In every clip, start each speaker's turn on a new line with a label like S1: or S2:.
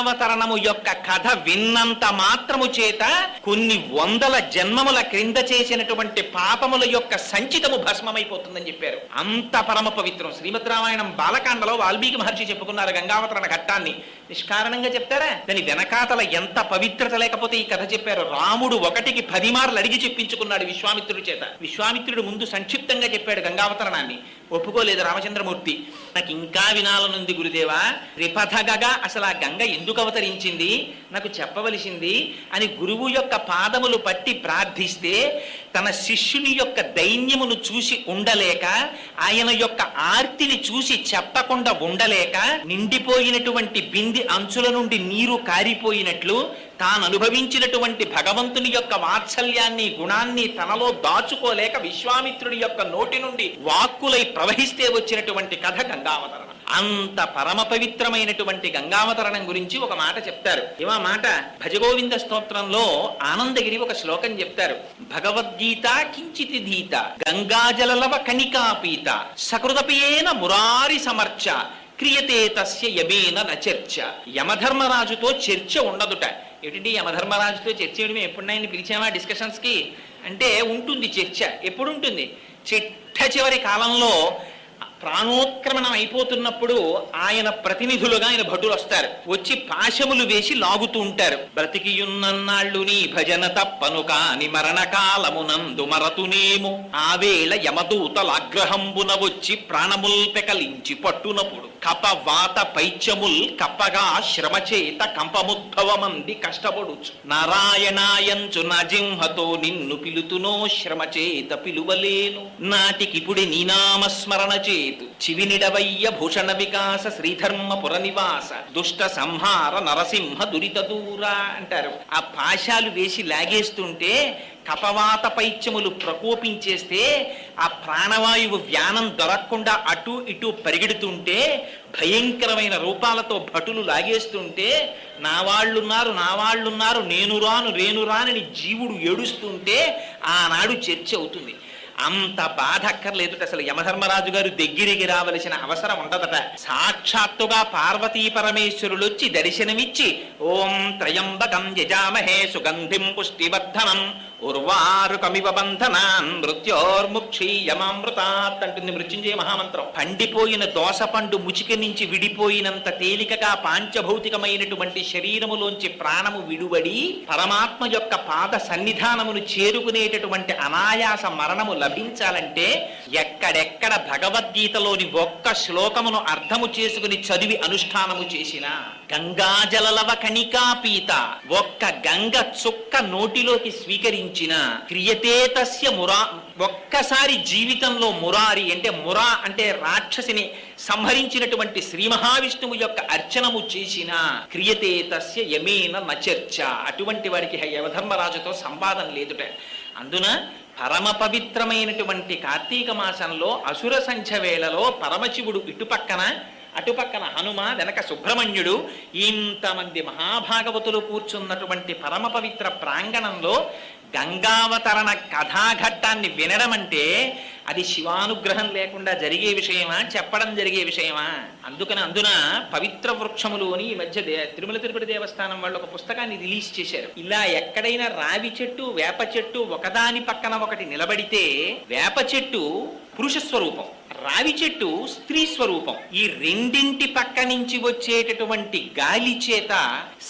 S1: గంగావతరణము యొక్క కథ విన్నంత మాత్రము చేత కొన్ని వందల జన్మముల క్రింద చేసినటువంటి పాపముల యొక్క సంచితము భస్మమైపోతుందని చెప్పారు. అంత పరమ పవిత్రం. శ్రీమద్ రామాయణం బాలకాండలో వాల్మీకి మహర్షి చెప్పుకున్నారు గంగావతరణ ఘట్టాన్ని. నిష్కారణంగా చెప్తారా? దాని వెనకాతల ఎంత పవిత్రత లేకపోతే ఈ కథ చెప్పారు. రాముడు 1కి 10 మార్లు అడిగి చెప్పించుకున్నాడు విశ్వామిత్రుడి చేత. విశ్వామిత్రుడు ముందు సంక్షిప్తంగా చెప్పాడు గంగావతరణాన్ని. ఒప్పుకోలేదు రామచంద్రమూర్తి. నాకు ఇంకా వినాలనుంది గురుదేవా, త్రిపథగగా అసలు ఆ గంగ ఎందుకు అవతరించింది నాకు చెప్పవలసింది అని గురువు యొక్క పాదములు పట్టి ప్రార్థిస్తే, తన శిష్యుని యొక్క దైన్యమును చూసి ఉండలేక, ఆయన యొక్క ఆర్తిని చూసి చెప్పకుండా ఉండలేక, నిండిపోయినటువంటి బింది అంచుల నుండి నీరు కారిపోయినట్లు తాను అనుభవించినటువంటి భగవంతుని యొక్క వాత్సల్యాన్ని గుణాన్ని తనలో దాచుకోలేక విశ్వామిత్రుడి యొక్క నోటి నుండి వాక్కులై ప్రవహిస్తే వచ్చినటువంటి కథ గంగావతరణం. అంత పరమ పవిత్రమైనటువంటి గంగావతరణం గురించి ఒక మాట చెప్తారు. ఏమా మాట? భజగోవింద స్తోత్రంలో ఆనందగిరి ఒక శ్లోకం చెప్తారు. భగవద్గీత కించితి ధీత గంగాజలలవ కణికాపీత సకృతపేన మురారి సమర్చ క్రియతే తస్య యమేన నచర్చ. యమధర్మరాజుతో చర్చ ఉండదుట. ఏమిటి యమధర్మరాజుతో చర్చ? మేము ఎప్పుడైనా పిలిచామా డిస్కషన్స్ కి అంటే? ఉంటుంది చర్చ. ఎప్పుడు ఉంటుంది? చిట్ట చివరి కాలంలో ప్రాణోత్క్రమణం అయిపోతున్నప్పుడు ఆయన ప్రతినిధులుగా ఆయన భటులు వస్తారు. వచ్చి పాశములు వేసి లాగుతూ ఉంటారు. బ్రతికియున్నన్నాళ్ళు నీ భజన తప్పను కాని మరణకాలమునందు మరతునేమో ఆవేళ యమదూతలాగ్రహంబున వచ్చి ప్రాణముల్ పెకలించి పట్టునప్పుడు కపవాత పైత్యముల్ కప్పగా శ్రమచేత కంపముద్భవమంది కష్టపడుచు నారాయణాయంచు నా జింహతో నిన్ను పిలుతునో శ్రమచేత పిలువలేను నాటికిపుడి నీనామస్మరణ చేతు చివినిడవయ్య భూషణ వికాస శ్రీధర్మపుర నివాస దుష్ట సంహార నరసింహ దురిత దూరా అంటారు. ఆ పాశాలు వేసి లాగేస్తుంటే కపవాత పైత్యములు ప్రకోపించేస్తే ఆ ప్రాణవాయువు వ్యానం దొరకకుండా అటు ఇటు పరిగెడుతుంటే భయంకరమైన రూపాలతో భటులు లాగేస్తుంటే నా వాళ్ళున్నారు నేను రానని జీవుడు ఏడుస్తుంటే ఆనాడు చర్చ అవుతుంది. అంత బాధ అక్కర్లేదుట. అసలు యమధర్మరాజు గారు దగ్గరికి రావలసిన అవసరం ఉండదట. సాక్షాత్తుగా పార్వతీ పరమేశ్వరులు వచ్చి దర్శనమిచ్చి ఓం త్రయంబకం యజామహే సుగంధిం పుష్టివర్ధనం ఉర్వారుకమివ బంధనాన్ మృత్యోర్ముక్షీయమామృతాత్ అంటుంది మృత్యుంజయ మహామంత్రం. పండిపోయిన దోసపండు ముచిక నుంచి విడిపోయినంత తేలికగా పాంచభౌతికమైనటువంటి శరీరములోంచి ప్రాణము విడువడి పరమాత్మ యొక్క పాద సన్నిధానమును చేరుకునేటటువంటి అనాయాస మరణము లభించాలంటే ఎక్కడెక్కడ భగవద్గీతలోని ఒక్క శ్లోకమును అర్థము చేసుకుని చదివి అనుష్ఠానము చేసిన గంగాజలలవ కణికాపీత ఒక్క గంగ చుక్క నోటిలోకి స్వీకరించిన క్రియతే తస్య మురా ఒక్కసారి జీవితంలో మురారి అంటే మురా అంటే రాక్షసిని సంహరించినటువంటి శ్రీ మహావిష్ణువు యొక్క అర్చనము చేసిన క్రియతే తస్య యమేన నచర్చ. అటువంటి వాడికి యమధర్మరాజుతో సంవాదం లేదుట. అందున పరమ పవిత్రమైనటువంటి కార్తీక మాసంలో అసుర సంధ్య వేళలో పరమశివుడు ఇటుపక్కన అటుపక్కన హనుమ వెనక సుబ్రహ్మణ్యుడు ఇంతమంది మహాభాగవతులు కూర్చున్నటువంటి పరమ పవిత్ర ప్రాంగణంలో గంగావతరణ కథాఘట్టాన్ని వినడం అంటే అది శివానుగ్రహం లేకుండా జరిగే విషయమా? చెప్పడం జరిగే విషయమా? అందున పవిత్ర వృక్షములు అని ఈ మధ్య తిరుమల తిరుపతి దేవస్థానం వాళ్ళు ఒక పుస్తకాన్ని రిలీజ్ చేశారు. ఇలా ఎక్కడైనా రావి చెట్టు వేప చెట్టు ఒకదాని పక్కన ఒకటి నిలబడితే వేప చెట్టు పురుష స్వరూపం, రావి చెట్టు స్త్రీ స్వరూపం. ఈ రెండింటి పక్క నుంచి వచ్చేటటువంటి గాలి చేత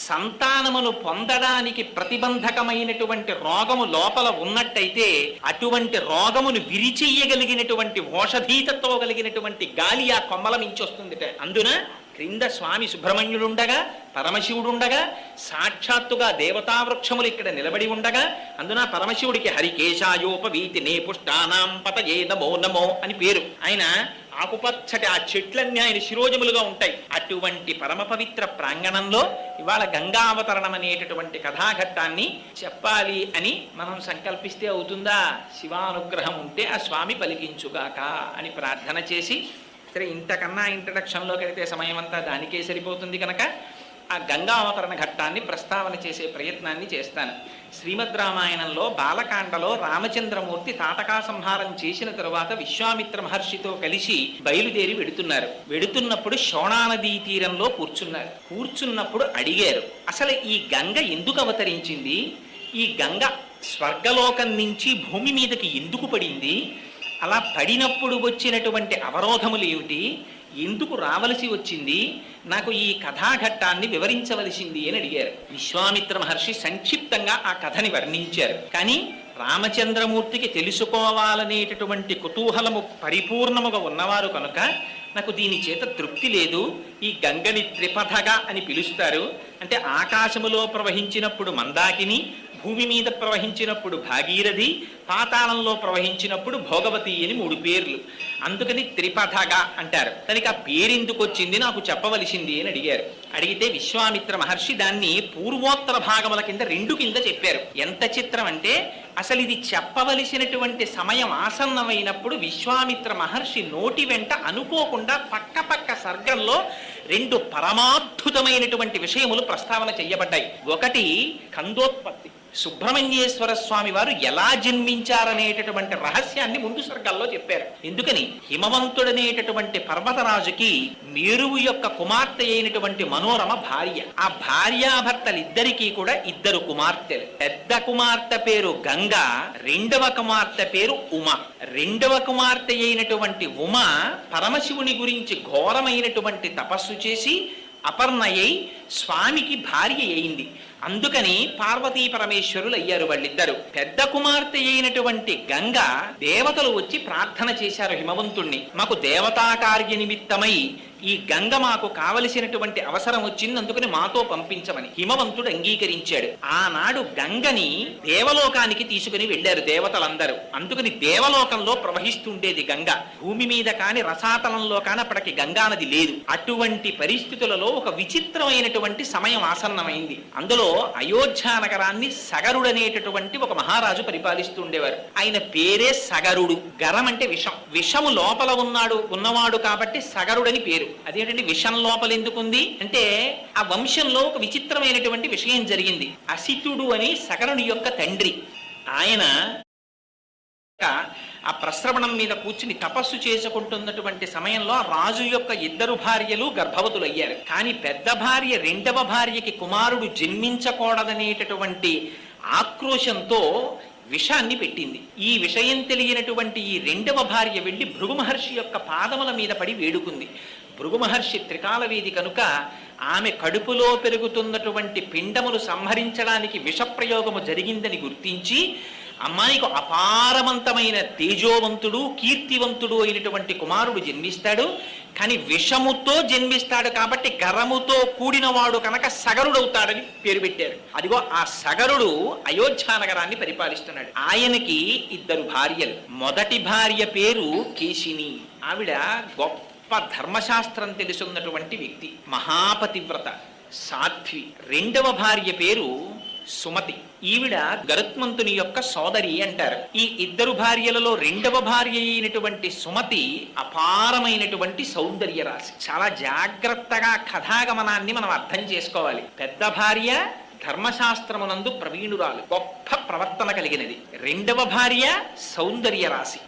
S1: సంతానమును పొందడానికి ప్రతిబంధకమైనటువంటి రోగము లోపల ఉన్నట్టయితే అటువంటి రోగమును విరిచెయ్యగలిగినటువంటి ఓషధీతత్వం కలిగినటువంటి గాలి ఆ కొమ్మల నుంచి వస్తుంది. అందున క్రింద స్వామి సుబ్రహ్మణ్యుడుండగా పరమశివుడుండగా సాక్షాత్తుగా దేవతా వృక్షములు ఇక్కడ నిలబడి ఉండగా అందున పరమశివుడికి హరికేశాయోపవీతి నే పుష్టానాం పతయే నమో నమో అని పేరు. ఆయన ఆకుపచ్చటి ఆ చెట్లన్నీ ఆయన శిరోజములుగా ఉంటాయి. అటువంటి పరమ పవిత్ర ప్రాంగణంలో ఇవాళ గంగావతరణం అనేటటువంటి కథాఘట్టాన్ని చెప్పాలి అని మనం సంకల్పిస్తే అవుతుందా? శివానుగ్రహం ఉంటే ఆ స్వామి పలికించుగాక అని ప్రార్థన చేసి, సరే ఇంతకన్నా ఇంట్రడక్షన్లోకి అయితే సమయం అంతా దానికే సరిపోతుంది కనుక ఆ గంగావతరణ ఘట్టాన్ని ప్రస్తావన చేసే ప్రయత్నాన్ని చేస్తాను. శ్రీమద్ రామాయణంలో బాలకాండలో రామచంద్రమూర్తి తాటకా సంహారం చేసిన తరువాత విశ్వామిత్ర మహర్షితో కలిసి బయలుదేరి వెడుతున్నప్పుడు శోణానదీ తీరంలో కూర్చున్నప్పుడు అడిగారు, అసలు ఈ గంగ ఎందుకు అవతరించింది? ఈ గంగ స్వర్గలోకం నుంచి భూమి మీదకి ఎందుకు పడింది? అలా పడినప్పుడు వచ్చినటువంటి అవరోధములు ఏమిటి? ఎందుకు రావలసి వచ్చింది? నాకు ఈ కథాఘట్టాన్ని వివరించవలసింది అని అడిగారు. విశ్వామిత్ర మహర్షి సంక్షిప్తంగా ఆ కథని వర్ణించారు. కానీ రామచంద్రమూర్తికి తెలుసుకోవాలనేటటువంటి కుతూహలము పరిపూర్ణముగా ఉన్నవారు కనుక నాకు దీని చేత తృప్తి లేదు. ఈ గంగని త్రిపథగా అని పిలుస్తారు. అంటే ఆకాశములో ప్రవహించినప్పుడు మందాకిని, భూమి మీద ప్రవహించినప్పుడు భాగీరథి, పాతాళంలో ప్రవహించినప్పుడు భోగవతి అని 3 పేర్లు. అందుకని త్రిపథగా అంటారు. దానికి ఆ పేరెందుకు వచ్చింది నాకు చెప్పవలసింది అని అడిగారు. అడిగితే విశ్వామిత్ర మహర్షి దాన్ని పూర్వోత్తర భాగముల కింద 2 కింద చెప్పారు. ఎంత చిత్రం అంటే అసలు ఇది చెప్పవలసినటువంటి సమయం ఆసన్నమైనప్పుడు విశ్వామిత్ర మహర్షి నోటి వెంట అనుకోకుండా పక్క సర్గంలో 2 పరమాద్భుతమైనటువంటి విషయములు ప్రస్తావన చెయ్యబడ్డాయి. ఒకటి కందోత్పత్తి, సుబ్రహ్మణ్యేశ్వర స్వామి వారు ఎలా జన్మించారనేటటువంటి రహస్యాన్ని ముందు సర్గాల్లో చెప్పారు. ఎందుకని హిమవంతుడనేటటువంటి పర్వతరాజుకి మేరువు యొక్క కుమార్తె అయినటువంటి మనోరమ భార్య. ఆ భార్యాభర్తలిద్దరికీ కూడా 2 కుమార్తెలు. పెద్ద కుమార్తె పేరు గంగ, రెండవ కుమార్తె పేరు ఉమ. రెండవ కుమార్తె అయినటువంటి ఉమ పరమశివుని గురించి ఘోరమైనటువంటి తపస్సు చేసి అపర్ణయై స్వామికి భార్య అయింది. అందుకని పార్వతీ పరమేశ్వరులు అయ్యారు వాళ్ళిద్దరు. పెద్ద కుమార్తె అయినటువంటి గంగ దేవతలు వచ్చి ప్రార్థన చేశారు హిమవంతుణ్ణి, మాకు దేవతా కార్య నిమిత్తమై ఈ గంగ మాకు కావలసినటువంటి అవసరం వచ్చింది, అందుకని మాతో పంపించమని. హిమవంతుడు అంగీకరించాడు. ఆనాడు గంగని దేవలోకానికి తీసుకుని వెళ్ళారు దేవతలందరూ. అందుకని దేవలోకంలో ప్రవహిస్తుండేది గంగ. భూమి మీద కాని రసాతలంలో కాని అప్పటికి గంగా నది లేదు. అటువంటి పరిస్థితులలో ఒక విచిత్రమైనటువంటి సమయం ఆసన్నమైంది. అందులో అయోధ్య నగరాన్ని సగరుడనేటటువంటి ఒక మహారాజు పరిపాలిస్తూ ఉండేవారు. ఆయన పేరే సగరుడు. గరం అంటే విషం. విషము లోపల ఉన్నవాడు కాబట్టి సగరుడని పేరు. అదేంటంటే విషం లోపల ఎందుకుంది అంటే ఆ వంశంలో ఒక విచిత్రమైనటువంటి విషయం జరిగింది. అసితుడు అని సగరుని యొక్క తండ్రి, ఆయన ఆ ప్రశ్రవణం మీద కూర్చుని తపస్సు చేసుకుంటున్నటువంటి సమయంలో రాజు యొక్క 2 భార్యలు గర్భవతులు అయ్యారు. కానీ పెద్ద భార్య రెండవ భార్యకి కుమారుడు జన్మించకూడదనేటటువంటి ఆక్రోశంతో విషాన్ని పెట్టింది. ఈ విషయం తెలియనటువంటి ఈ రెండవ భార్య వెళ్ళి భృగు మహర్షి యొక్క పాదముల మీద పడి వేడుకుంది. భృగు మహర్షి త్రికాలవేది కనుక ఆమె కడుపులో పెరుగుతున్నటువంటి పిండములు సంహరించడానికి విషప్రయోగము జరిగిందని గుర్తించి అమ్మాయికి అపారవంతమైన తేజోవంతుడు కీర్తివంతుడు అయినటువంటి కుమారుడు జన్మిస్తాడు. కానీ విషముతో జన్మిస్తాడు కాబట్టి గరముతో కూడినవాడు కనుక సగరుడవుతాడని పేరు పెట్టారు. అదిగో ఆ సగరుడు అయోధ్య నగరాన్ని పరిపాలిస్తున్నాడు. ఆయనకి 2 భార్యలు. మొదటి భార్య పేరు కేశిని. ఆవిడ గొప్ప ధర్మశాస్త్రం తెలుసున్నటువంటి వ్యక్తి, మహాపతివ్రత, సాధ్వి. రెండవ భార్య పేరు సుమతి. ఈవిడ గరుత్మంతుని యొక్క సోదరి అంటారు. ఈ 2 భార్యలలో రెండవ భార్య అయినటువంటి సుమతి అపారమైనటువంటి సౌందర్య రాశి. చాలా జాగ్రత్తగా కథాగమనాన్ని మనం అర్థం చేసుకోవాలి. పెద్ద భార్య ధర్మశాస్త్రమునందు ప్రవీణురాలు, గొప్ప ప్రవర్తన కలిగినది. రెండవ భార్య సౌందర్య రాశి.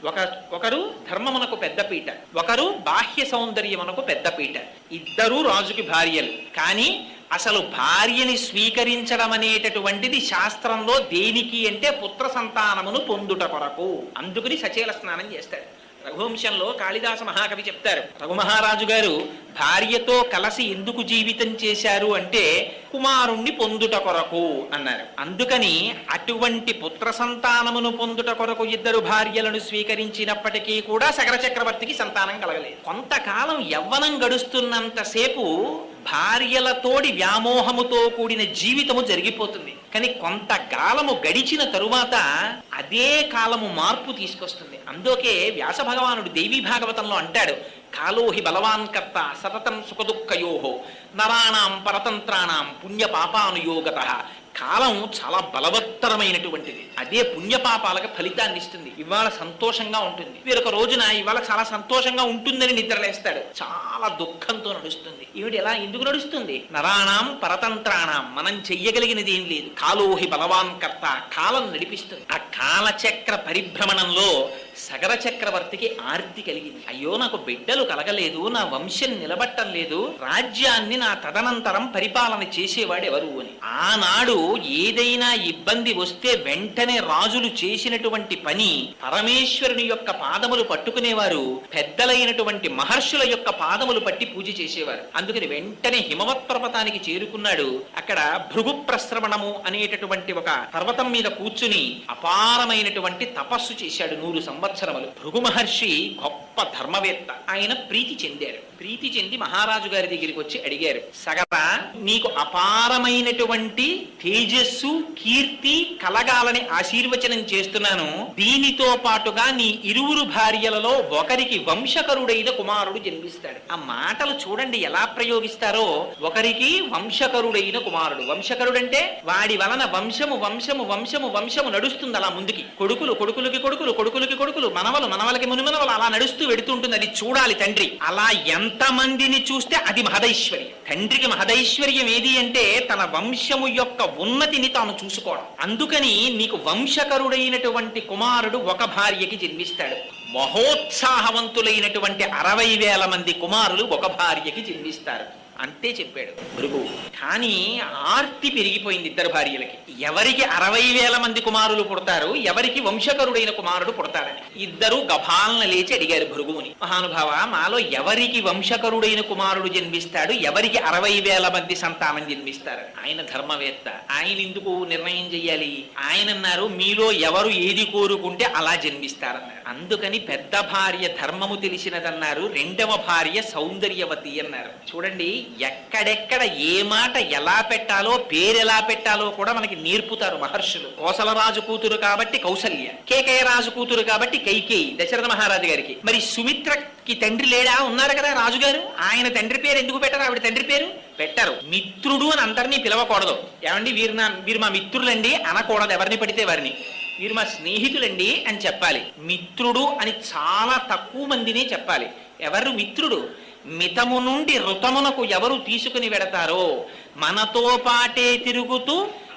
S1: ఒకరు ధర్మమునకు పెద్దపీట, ఒకరు బాహ్య సౌందర్యమునకు పెద్దపీట. 2 రాజుకి భార్యలు. కానీ అసలు భార్యని స్వీకరించడం అనేటటువంటిది శాస్త్రంలో దేనికి అంటే పుత్ర సంతానమును పొందుట కొరకు. అందుకని సచేల స్నానం చేస్తాడు. రఘువంశంలో కాళిదాస మహాకవి చెప్తారు, రఘుమహారాజు గారు భార్యతో కలిసి ఎందుకు జీవితం చేశారు అంటే కుమారుణ్ణి పొందుట కొరకు అన్నారు. అందుకని అటువంటి పుత్ర సంతానమును పొందుట కొరకు 2 భార్యలను స్వీకరించినప్పటికీ కూడా సగర చక్రవర్తికి సంతానం కలగలేదు. కొంతకాలం యవ్వనం గడుస్తున్నంతసేపు భార్యలతోడి వ్యామోహముతో కూడిన జీవితము జరిగిపోతుంది. కానీ కొంతకాలము గడిచిన తరువాత అదే కాలము మార్పు తీసుకొస్తుంది. అందుకే వ్యాస భగవానుడు దేవీ భాగవతంలో అంటాడు, కాలోహి బలవాన్ కర్త సతతం సుఖదుఃఖయోహో నరాణాం పరతంత్రాణం పుణ్య పాపానుయోగత కాలం చాలా బలవత్తరమైనటువంటిది. అదే పుణ్యపాపాలకు ఫలితాన్ని ఇస్తుంది. ఇవాళ సంతోషంగా ఉంటుంది, వేరొక రోజున ఇవాళ చాలా సంతోషంగా ఉంటుందని నిద్రలేస్తాడు, చాలా దుఃఖంతో నడుస్తుంది. ఏమిటి ఎలా ఎందుకు నడుస్తుంది? నరాణం పరతంత్రాణం, మనం చెయ్యగలిగినది ఏం లేదు. కాలోహి బలవాన్ కర్త, కాలం నడిపిస్తుంది. ఆ కాలచక్ర పరిభ్రమణంలో సగర చక్రవర్తికి ఆర్తి కలిగింది. అయ్యో నాకు బిడ్డలు కలగలేదు, నా వంశం నిలబట్టం లేదు, రాజ్యాన్ని నా తదనంతరం పరిపాలన చేసేవాడు ఎవరు అని. ఆనాడు ఏదైనా ఇబ్బంది వస్తే వెంటనే రాజులు చేసినటువంటి పని పరమేశ్వరుని యొక్క పాదములు పట్టుకునేవారు, పెద్దలైనటువంటి మహర్షుల యొక్క పాదములు పట్టి పూజ చేసేవారు. అందుకని వెంటనే హిమవత్ పర్వతానికి చేరుకున్నాడు. అక్కడ భృగు ప్రశ్రవణము అనేటటువంటి ఒక పర్వతం మీద కూర్చుని అపారమైనటువంటి తపస్సు చేశాడు 100 సంవత్సరాలు. భృగు మహర్షి గొప్ప ధర్మవేత్త. ఆయన ప్రీతి చెందారు. ప్రీతి చెంది మహారాజు గారి దగ్గరికి వచ్చి అడిగారు, సగర నీకు అపారమైనటువంటి తేజస్సు కీర్తి కలగాలని ఆశీర్వచనం చేస్తున్నాను. దీనితో పాటుగా నీ ఇరువురు భార్యలలో ఒకరికి వంశకరుడైన కుమారుడు జన్మిస్తాడు. ఆ మాటలు చూడండి ఎలా ప్రయోగిస్తారో. ఒకరికి వంశకరుడైన కుమారుడు. వంశకరుడంటే వాడి వలన వంశము వంశము వంశము వంశము నడుస్తుంది అలా ముందుకి. కొడుకులు కొడుకులకి కొడుకులు కొడుకులకి కొడుకులు, మనవలు మనవలకి మునిమనవలు, అలా నడుస్తూ వెడుతుంటుంది. అది చూడాలి తండ్రి. అలా ఎంతమందిని చూస్తే అది మహదైశ్వర్యం. తండ్రికి మహదైశ్వర్యం ఏది అంటే తన వంశము యొక్క ఉన్నతిని తాను చూసుకోవడం. అందుకని నీకు వంశకరుడైనటువంటి కుమారుడు ఒక భార్యకి జన్మిస్తాడు. మహోత్సాహవంతులైనటువంటి 60,000 మంది కుమారులు ఒక భార్యకి జన్మిస్తారు. అంతే చెప్పాడు భృగువు. కానీ ఆర్తి పెరిగిపోయింది ఇద్దరు భార్యలకి. ఎవరికి 60,000 మంది కుమారులు పుడతారు, ఎవరికి వంశకరుడైన కుమారుడు పుడతాడని ఇద్దరు గభాలన లేచి అడిగారు భృగువుని, మహానుభావ మాలో ఎవరికి వంశకరుడైన కుమారుడు జన్మిస్తాడు, ఎవరికి 60,000 మంది సంతానం జన్మిస్తారు? ఆయన ధర్మవేత్త, ఆయన ఎందుకు నిర్ణయం చెయ్యాలి? ఆయన అన్నారు, మీలో ఎవరు ఏది కోరుకుంటే అలా జన్మిస్తారన్నారు. అందుకని పెద్ద భార్య ధర్మము తెలిసినదన్నారు, రెండవ భార్య సౌందర్యవతి అన్నారు. చూడండి, ఎక్కడెక్కడ ఏ మాట ఎలా పెట్టాలో, పేరెలా పెట్టాలో కూడా మనకి నేర్పుతారు మహర్షులు. కోసలరాజు కూతురు కాబట్టి కౌసల్య, కేకయ రాజు కూతురు కాబట్టి కైకేయి దశరథ మహారాజు గారికి. మరి సుమిత్రకి తండ్రి లేడా? ఉన్నారు కదా రాజుగారు, ఆయన తండ్రి పేరు ఎందుకు పెట్టరు? ఆవిడ తండ్రి పేరు పెట్టరు. మిత్రుడు అని అందరినీ పిలవకూడదు. ఏమండి వీరు మా మిత్రులండి అనకూడదు, ఎవరిని పడితే వారిని. వీరు మా స్నేహితులండి అని చెప్పాలి. మిత్రుడు అని చాలా తక్కువ మందినే చెప్పాలి. ఎవరు మిత్రుడు? మితము నుండి ఋతమునకు ఎవరు తీసుకుని వెడతారో, మనతో పాటే తిరుగుతూ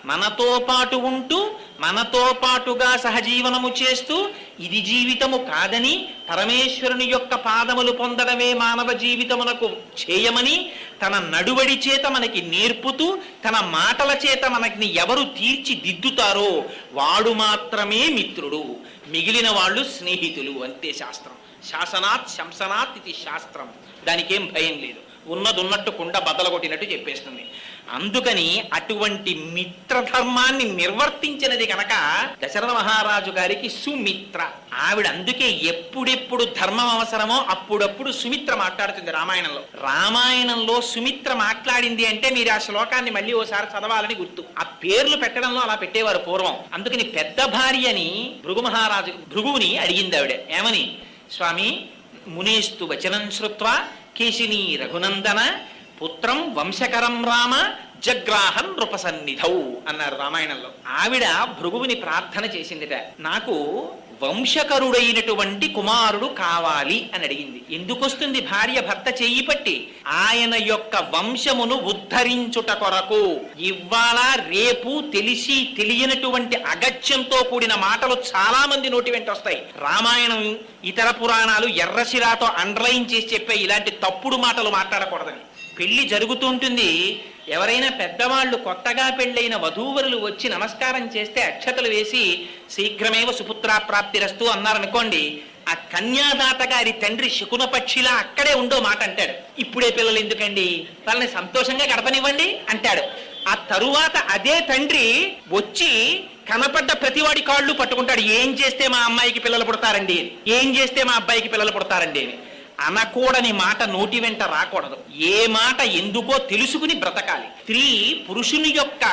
S1: మనతో పాటు ఉంటూ మనతో పాటుగా సహజీవనము చేస్తూ ఇది జీవితము కాదని పరమేశ్వరుని యొక్క పాదములు పొందడమే మానవ జీవితమునకు చేయమని తన నడువడి చేత మనకి నేర్పుతూ తన మాటల చేత మనకి ఎవరు తీర్చిదిద్దుతారో వాడు మాత్రమే మిత్రుడు, మిగిలిన వాళ్ళు స్నేహితులు. అంతే శాస్త్రం. శాసనాత్ శంసనాత్ ఇది శాస్త్రం. దానికేం భయం లేదు, ఉన్నదున్నట్టు కుండ బద్దలగొట్టినట్టు చెప్పేస్తుంది. అందుకని అటువంటి మిత్రధర్మాన్ని నిర్వర్తించినది కనుక దశరథ మహారాజు గారికి సుమిత్ర. ఆవిడ అందుకే ఎప్పుడెప్పుడు ధర్మం అవసరమో అప్పుడప్పుడు సుమిత్ర మాట్లాడుతుంది రామాయణంలో. రామాయణంలో సుమిత్ర మాట్లాడింది అంటే మీరు ఆ శ్లోకాన్ని మళ్ళీ ఓసారి చదవాలని గుర్తు. ఆ పేర్లు పెట్టడంలో అలా పెట్టేవారు పూర్వం. అందుకని పెద్ద భార్యని భృగువుని అడిగింది ఆవిడ. ఏమని? స్వామి, మునేస్తు వచనం శ్రుత్వా కేశినీ రఘునందన పుత్రం వంశకరం రామ జగ్రాహన్ నృపసన్నిధౌ అన్నారు రామాయణంలో. ఆవిడ భృగువుని ప్రార్థన చేసిందిట, నాకు వంశకరుడైనటువంటి కుమారుడు కావాలి అని అడిగింది. ఎందుకు వస్తుంది భార్య భర్త చెయ్యి పట్టి? ఆయన యొక్క వంశమును ఉద్ధరించుట కొరకు. ఇవాళ రేపు తెలిసి తెలియనటువంటి అగత్యంతో కూడిన మాటలు చాలా మంది నోటి వెంట వస్తాయి. రామాయణం ఇతర పురాణాలు ఎర్రశిరాతో అండర్లైన్ చేసి చెప్పే ఇలాంటి తప్పుడు మాటలు మాట్లాడకూడదని. పెళ్లి జరుగుతుంటుంది, ఎవరైనా పెద్దవాళ్ళు కొత్తగా పెళ్ళైన వధూవరులు వచ్చి నమస్కారం చేస్తే అక్షతలు వేసి శీఘ్రమేవ సుపుత్రాప్రాప్తిరస్తు అన్నారనుకోండి, ఆ కన్యాదాత గారి తండ్రి శకున పక్షిలా అక్కడే ఉండో మాట అంటాడు. ఇప్పుడే పిల్లలు ఎందుకండి, వాళ్ళని సంతోషంగా గడపనివ్వండి అంటాడు. ఆ తరువాత అదే తండ్రి వచ్చి కనపడ్డ ప్రతివాడి కాళ్ళు పట్టుకుంటాడు. ఏం చేస్తే మా అమ్మాయికి పిల్లలు పుడతారండి, ఏం చేస్తే మా అబ్బాయికి పిల్లలు పుడతారండి అని. అనకూడని మాట నోటి వెంట రాకూడదు. ఏ మాట ఎందుకో తెలుసుకుని బ్రతకాలి. స్త్రీ పురుషుని యొక్క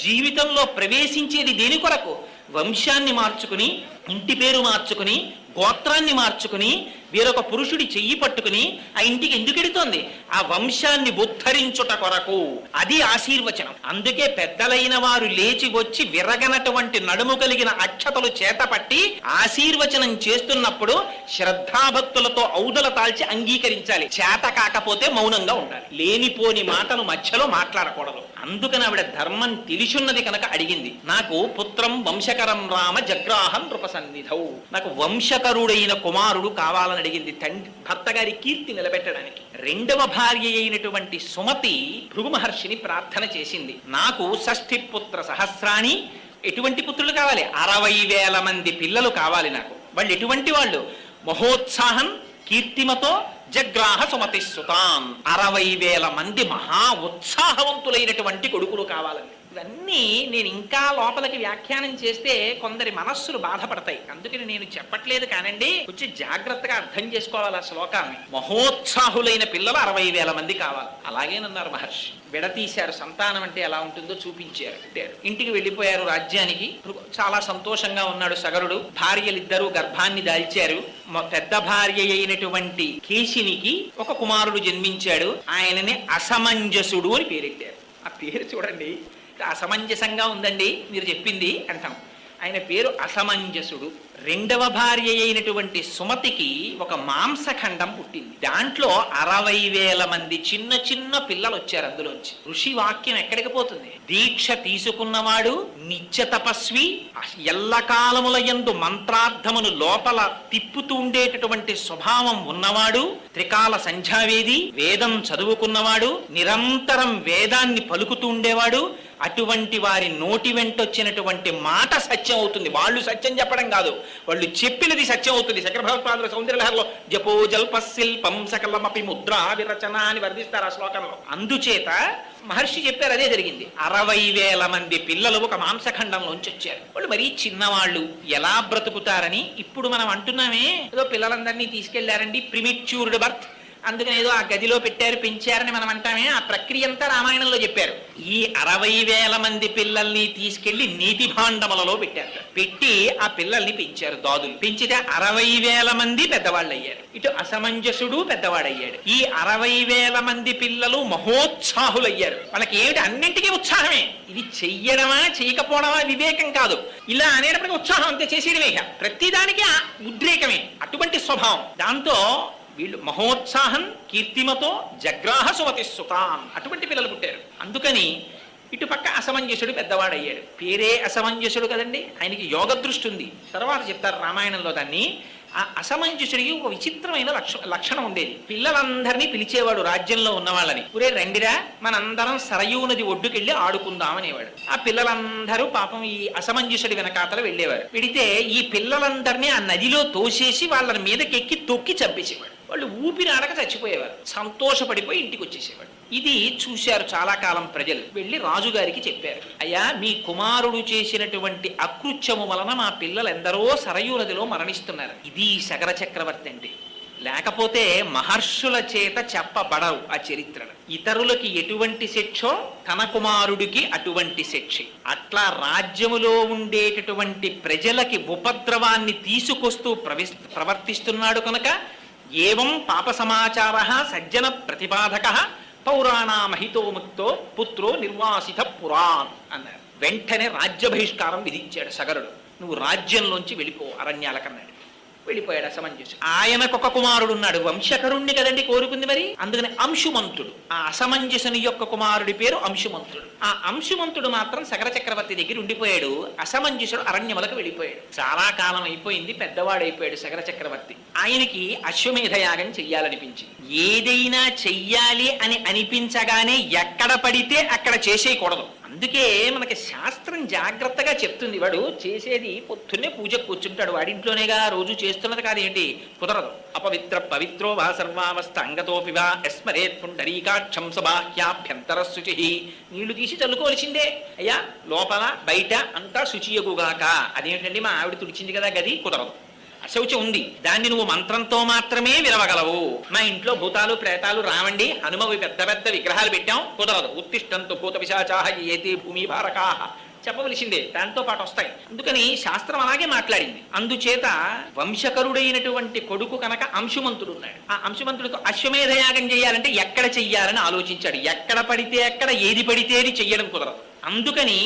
S1: జీవితంలో ప్రవేశించేది దేని కొరకు? వంశాన్ని మార్చుకుని, ఇంటి పేరు మార్చుకుని, గోత్రాన్ని మార్చుకుని వేరొక పురుషుడి చెయ్యి పట్టుకుని ఆ ఇంటికి ఎందుకు ఎడుతోంది? ఆ వంశాన్ని ఉద్ధరించుట కొరకు. అది ఆశీర్వచనం. అందుకే పెద్దలైన వారు లేచి వచ్చి విరగనటువంటి నడుము కలిగిన అక్షతలు చేతపట్టి ఆశీర్వచనం చేస్తున్నప్పుడు శ్రద్ధాభక్తులతో ఔదల తాల్చి అంగీకరించాలి. చేత కాకపోతే మౌనంగా ఉండాలి. లేనిపోని మాటలు మధ్యలో మాట్లాడకూడదు. అందుకని ఆవిడ ధర్మం తెలిసున్నది కనుక అడిగింది. నాకు పుత్రం వంశకరం రామ జగ్రాహం నృపసన్నిధౌ, నాకు వంశకరుడైన కుమారుడు కావాలని అడిగింది. భర్త గారి కీర్తి నిలబెట్టడానికి. రెండవ భార్య అయినటువంటి సుమతి భృగు మహర్షిని ప్రార్థన చేసింది. నాకు షష్ఠి పుత్ర సహస్రాణి, ఎటువంటి పుత్రులు కావాలి? 60,000 మంది పిల్లలు కావాలి నాకు. వాళ్ళు ఎటువంటి వాళ్ళు? మహోత్సాహం కీర్తిమతో జగ్రాహ సుమతి సుతాం, 60,000 మంది మహా ఉత్సాహవంతులైనటువంటి కొడుకులు కావాలని. ఇవన్నీ నేను ఇంకా లోపలికి వ్యాఖ్యానం చేస్తే కొందరి మనస్సులు బాధపడతాయి. అందుకని నేను చెప్పట్లేదు కానండి, కొంచెం జాగ్రత్తగా అర్థం చేసుకోవాలి ఆ శ్లోకాన్ని. మహోత్సాహులైన పిల్లలు 60,000 మంది కావాలి. అలాగేనన్నారు మహర్షి. విడతీశారు. సంతానం అంటే ఎలా ఉంటుందో చూపించారు. ఇంటికి వెళ్ళిపోయారు రాజ్యానికి. చాలా సంతోషంగా ఉన్నాడు సగరుడు. భార్యలిద్దరూ గర్భాన్ని దాల్చారు. పెద్ద భార్య అయినటువంటి కేశినికి ఒక కుమారుడు జన్మించాడు. ఆయనని అసమంజసుడు అని పేరెట్టారు. ఆ పేరు చూడండి, అసమంజసంగా ఉందండి మీరు చెప్పింది అంటాం. ఆయన పేరు అసమంజసుడు. రెండవ భార్య అయినటువంటి సుమతికి ఒక మాంసఖండం పుట్టింది. దాంట్లో 60,000 మంది చిన్న చిన్న పిల్లలు వచ్చారు. అందులోంచి ఋషి వాక్యం ఎక్కడికి పోతుంది? దీక్ష తీసుకున్నవాడు, నిత్య తపస్వి, ఎల్లకాలముల యందు మంత్రార్థమును లోపల తిప్పుతూ ఉండేటటువంటి స్వభావం ఉన్నవాడు, త్రికాల సంధ్యావేది, వేదం చదువుకున్నవాడు, నిరంతరం వేదాన్ని పలుకుతూ ఉండేవాడు. అటువంటి వారి నోటి వెంటొచ్చినటువంటి మాట సత్యం అవుతుంది. వాళ్ళు సత్యం చెప్పడం కాదు, వాళ్ళు చెప్పినది సత్యం అవుతుంది. శంకర భగవత్పాదుల సౌందర్యలహరిలో జపో జల్పశిల్పం సకలమపి ముద్రా విరచన అని వర్ణిస్తారు ఆ శ్లోకంలో. అందుచేత మహర్షి చెప్పారు, అదే జరిగింది. 60,000 మంది పిల్లలు ఒక మాంసఖండంలోంచి వచ్చారు. వాళ్ళు మరీ చిన్నవాళ్ళు, ఎలా బ్రతుకుతారని ఇప్పుడు మనం అంటున్నామే, ఏదో పిల్లలందరినీ తీసుకెళ్లారండి ప్రిమిచ్యూర్డ్ బర్త్, అందుకని ఏదో ఆ గదిలో పెట్టారు పెంచారని మనం అంటామే. ఆ ప్రక్రియ అంతా రామాయణంలో చెప్పారు. ఈ 60,000 మంది పిల్లల్ని తీసుకెళ్లి నీతి భాండములలో పెట్టారు. పెట్టి ఆ పిల్లల్ని పెంచారు. దాదులు పెంచితే 60,000 మంది పెద్దవాళ్ళు అయ్యారు. ఇటు అసమంజసుడు పెద్దవాడయ్యాడు. ఈ 60,000 మంది పిల్లలు మహోత్సాహులయ్యారు. వాళ్ళకి ఏమిటి? అన్నింటికీ ఉత్సాహమే. ఇది చెయ్యడమా చేయకపోవడమా వివేకం కాదు. ఇలా అనేటప్పటికీ ఉత్సాహం అంతే, చేసేయడమే. ప్రతిదానికి ఉద్రేకమే, అటువంటి స్వభావం. దాంతో వీళ్ళు మహోత్సాహం కీర్తిమతో జగ్రాహ సుమతి సుతాం, అటువంటి పిల్లలు పుట్టారు. అందుకని ఇటుపక్క అసమంజసుడు పెద్దవాడయ్యాడు. పేరే అసమంజసుడు కదండి, ఆయనకి యోగ దృష్టి ఉంది. తర్వాత చెప్తారు రామాయణంలో దాన్ని. ఆ అసమంజసుడికి ఒక విచిత్రమైన లక్షణం ఉండేది. పిల్లలందరినీ పిలిచేవాడు రాజ్యంలో ఉన్న వాళ్ళని. పురే రండిరా, మనందరం సరయూ నది ఒడ్డుకెళ్ళి ఆడుకుందాం అనేవాడు. ఆ పిల్లలందరూ పాపం ఈ అసమంజసుడి వెనకాతల వెళ్ళేవారు. వెడితే ఈ పిల్లలందరినీ ఆ నదిలో తోసేసి వాళ్ళ మీదకెక్కి తొక్కి చంపేసేవాడు. వాళ్ళు ఊపిరి ఆడక చచ్చిపోయేవారు. సంతోషపడిపోయి ఇంటికి వచ్చేసేవాడు. ఇది చూశారు చాలా కాలం ప్రజలు. వెళ్ళి రాజుగారికి చెప్పారు, అయ్యా మీ కుమారుడు చేసినటువంటి అకృత్యము వలన మా పిల్లలు ఎందరో సరయూ నదిలో మరణిస్తున్నారు. ఇది శగర చక్రవర్తి అంటే. లేకపోతే మహర్షుల చేత చెప్పబడవు ఆ చరిత్రలు. ఇతరులకి ఎటువంటి శిక్షో తన కుమారుడికి అటువంటి శిక్ష. అట్లా రాజ్యములో ఉండేటటువంటి ప్రజలకి ఉపద్రవాన్ని తీసుకొస్తూ ప్రవర్తిస్తున్నాడు కనుక ఏవం పాప సమాచార సజ్జన ప్రతిపాదక పౌరాణామహితో ముక్తో పుత్రో నిర్వాసిత పురాన్ అన్నారు. వెంటనే రాజ్య బహిష్కారం విధించాడు సగరుడు. నువ్వు రాజ్యంలోంచి వెళ్ళిపో అరణ్యాలకన్నాడు. వెళ్ళిపోయాడు అసమంజసుడు. ఆయనకొక కుమారుడు ఉన్నాడు, వంశకరుణ్ణి కదండి కోరుకుంది మరి. అందుకని అంశుమంతుడు, ఆ అసమంజసుని యొక్క కుమారుడి పేరు అంశుమంతుడు. ఆ అంశుమంతుడు మాత్రం సగర చక్రవర్తి దగ్గర ఉండిపోయాడు. అసమంజసుడు అరణ్యములకు వెళ్ళిపోయాడు. చాలా కాలం అయిపోయింది, పెద్దవాడైపోయాడు సగర చక్రవర్తి. ఆయనకి అశ్వమేధ యాగం చెయ్యాలనిపించింది. ఏదైనా చెయ్యాలి అని అనిపించగానే ఎక్కడ పడితే అక్కడ చేసేయకూడదు. అందుకే మనకి శాస్త్రం జాగ్రత్తగా చెప్తుంది. వాడు చేసేది పొద్దున్నే పూజకు కూర్చుంటాడు, వాడింట్లోనేగా రోజు చేస్తున్నది కాదు. ఏంటి కుదరదు. అపవిత్ర పవిత్రో వా సర్వావస్థ అంగతోపి వా యస్మరేత్ పుండరీకాక్షం సబాహ్యాభ్యంతర శుచి. నీళ్లు తీసి చల్లుకోవాల్సిందే. అయ్యా లోపల బయట అంతా శుచియగుగాక. అదేంటండి మా ఆవిడ తుడిచింది కదా గది, కుదరదు. అశౌచం ఉంది, దాన్ని నువ్వు మంత్రంతో మాత్రమే విరవగలవు. మా ఇంట్లో భూతాలు ప్రేతాలు రావండి, హనుమవి పెద్ద పెద్ద విగ్రహాలు పెట్టాం, కుదరదు. ఉత్తిష్టంతు భూత పిశాచాః ఏతే భూమి భారకాః చెప్పవలసిందే, దాంతో పాటు వస్తాయి. అందుకని శాస్త్రం అలాగే మాట్లాడింది. అందుచేత వంశకరుడైనటువంటి కొడుకు కనుక అంశుమంతుడు ఉన్నాడు. ఆ అంశుమంతుడితో అశ్వమేధ యాగం చేయాలంటే ఎక్కడ చెయ్యాలని ఆలోచించాడు. ఎక్కడ పడితే ఎక్కడ, ఏది పడితే అది చెయ్యడం కుదరదు. అందుకని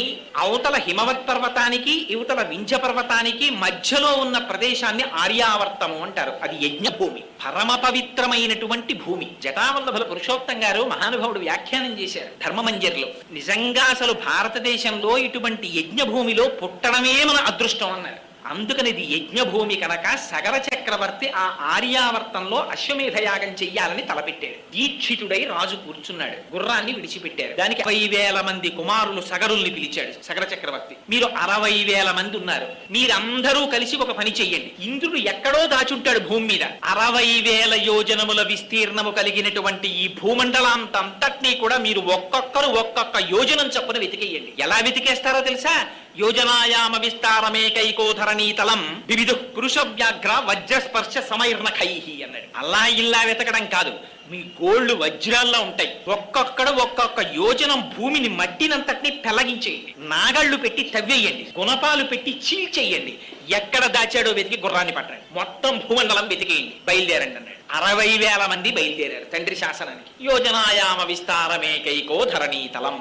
S1: అవతల హిమవత్ పర్వతానికి ఇవతల వింధ్య పర్వతానికి మధ్యలో ఉన్న ప్రదేశాన్ని ఆర్యావర్తము అంటారు. అది యజ్ఞభూమి, పరమ పవిత్రమైనటువంటి భూమి. జటావల్లభుల పురుషోత్తం గారు మహానుభావుడు వ్యాఖ్యానం చేశారు ధర్మమంజరిలో. నిజంగా అసలు భారతదేశంలో ఇటువంటి యజ్ఞభూమిలో పుట్టడమే మన అదృష్టం అన్నారు. అందుకని ఇది యజ్ఞభూమి కనుక సగర చక్రవర్తి ఆ ఆర్యావర్తంలో అశ్వమేధయాగం చెయ్యాలని తలపెట్టాడు. దీక్షితుడై రాజు కూర్చున్నాడు, గుర్రాన్ని విడిచిపెట్టారు. దానికి 60,000 మంది కుమారులు సగరుల్ని పిలిచాడు సగర చక్రవర్తి. మీరు 60,000 మంది ఉన్నారు, మీరందరూ కలిసి ఒక పని చెయ్యండి. ఇంద్రుడు ఎక్కడో దాచుంటాడు భూమి మీద. 60,000 యోజనముల విస్తీర్ణము కలిగినటువంటి ఈ భూమండలాంతంతటినీ కూడా మీరు ఒక్కొక్కరు ఒక్కొక్క యోజనం చొప్పున వెతికేయండి. ఎలా వెతికేస్తారో తెలుసా? యోజనాయామ విస్తారమేకైకోధరణీతలం వివిధ పురుష వ్యాఘ్ర వజ్రస్పర్శ సమైర్నఖైహి అన్నాడు. అలా ఇలా వెతకడం కాదు, మీ గోళ్లు వజ్రాల్లో ఉంటాయి. ఒక్కొక్క యోజనం భూమిని మట్టినంతటినీ పెళ్లగించేయండి, నాగళ్లు పెట్టి తవ్వేయండి, గుణపాలు పెట్టి చీల్చేయండి. ఎక్కడ దాచాడో వెతికి గుర్రాన్ని పట్టండి, మొత్తం భూమండలం వెతికేయండి, బయలుదేరండి అన్నాడు. 60,000 మంది బయలుదేరారు తండ్రి శాసనానికి. యోజనాయామ విస్తారమేకైకో ధరణీతలం,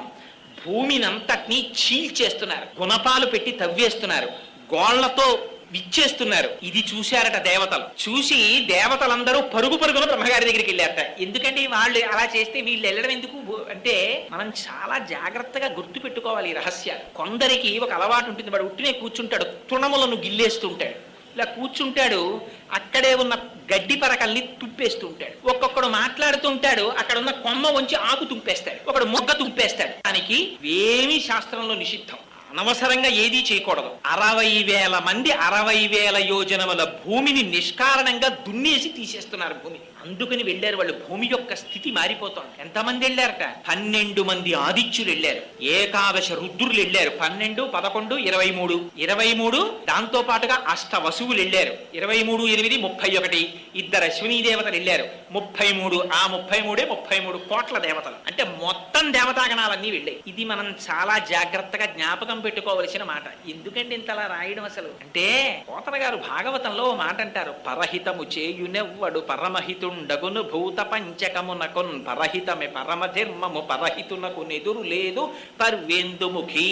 S1: భూమినంతటినీ చీల్చేస్తున్నారు, గుణపాలు పెట్టి తవ్వేస్తున్నారు, గోళ్లతో విచ్చేస్తున్నారు. ఇది చూశారట దేవతలు. చూసి దేవతలందరూ పరుగు పరుగున బ్రహ్మగారి దగ్గరికి వెళ్ళారట. ఎందుకంటే వాళ్ళు అలా చేస్తే వీళ్ళు వెళ్ళడం ఎందుకు అంటే, మనం చాలా జాగ్రత్తగా గుర్తు పెట్టుకోవాలి ఈ రహస్యాలు. కొందరికి ఒక అలవాటు ఉంటుంది, వాడు ఉట్టినే కూర్చుంటాడు, తృణములను గిల్లేస్తుంటాడు. ఇలా కూర్చుంటాడు, అక్కడే ఉన్న గడ్డి పరకల్ని తుప్పేస్తూ ఉంటాడు. ఒక్కొక్కడు మాట్లాడుతుంటాడు, అక్కడ ఉన్న కొమ్మ వంచి ఆకు తుంపేస్తాడు, ఒకడు మొగ్గ తుంపేస్తాడు. దానికి ఏమీ శాస్త్రంలో నిషిద్ధం, అనవసరంగా ఏదీ చేయకూడదు. 60,000 మంది 60,000 యోజనముల భూమిని నిష్కారణంగా దున్నేసి తీసేస్తున్నారు భూమిని. అందుకని వెళ్ళారు వాళ్ళు. భూమి యొక్క స్థితి మారిపోతోంది. ఎంతమంది వెళ్ళారట? 12 మంది ఆదిత్యులు వెళ్ళారు, ఏకాదశ రుద్రులు వెళ్ళారు. 12, 11, 23, 23 దాంతో పాటుగా అష్ట వసువులు వెళ్ళారు. 23, 8, 31 2 అశ్వినీ దేవతలు వెళ్ళారు. 33 ఆ 33 కోట్ల దేవతలు. అంటే మొత్తం దేవతాగణాలన్నీ వెళ్ళాయి. ఇది మనం చాలా జాగ్రత్తగా జ్ఞాపకం పెట్టుకోవలసిన మాట. ఎందుకంటే ఇంతలా రాయడం అసలు అంటే, పోతన గారు భాగవతంలో మాట అంటారు, పరహితము చేయునెవ్వడు పరమహితుండగును భూత పంచకమునకున్ పరహితమే పరమధర్మము పరహితునకు నెదురు లేదు పర్వేందుముఖి.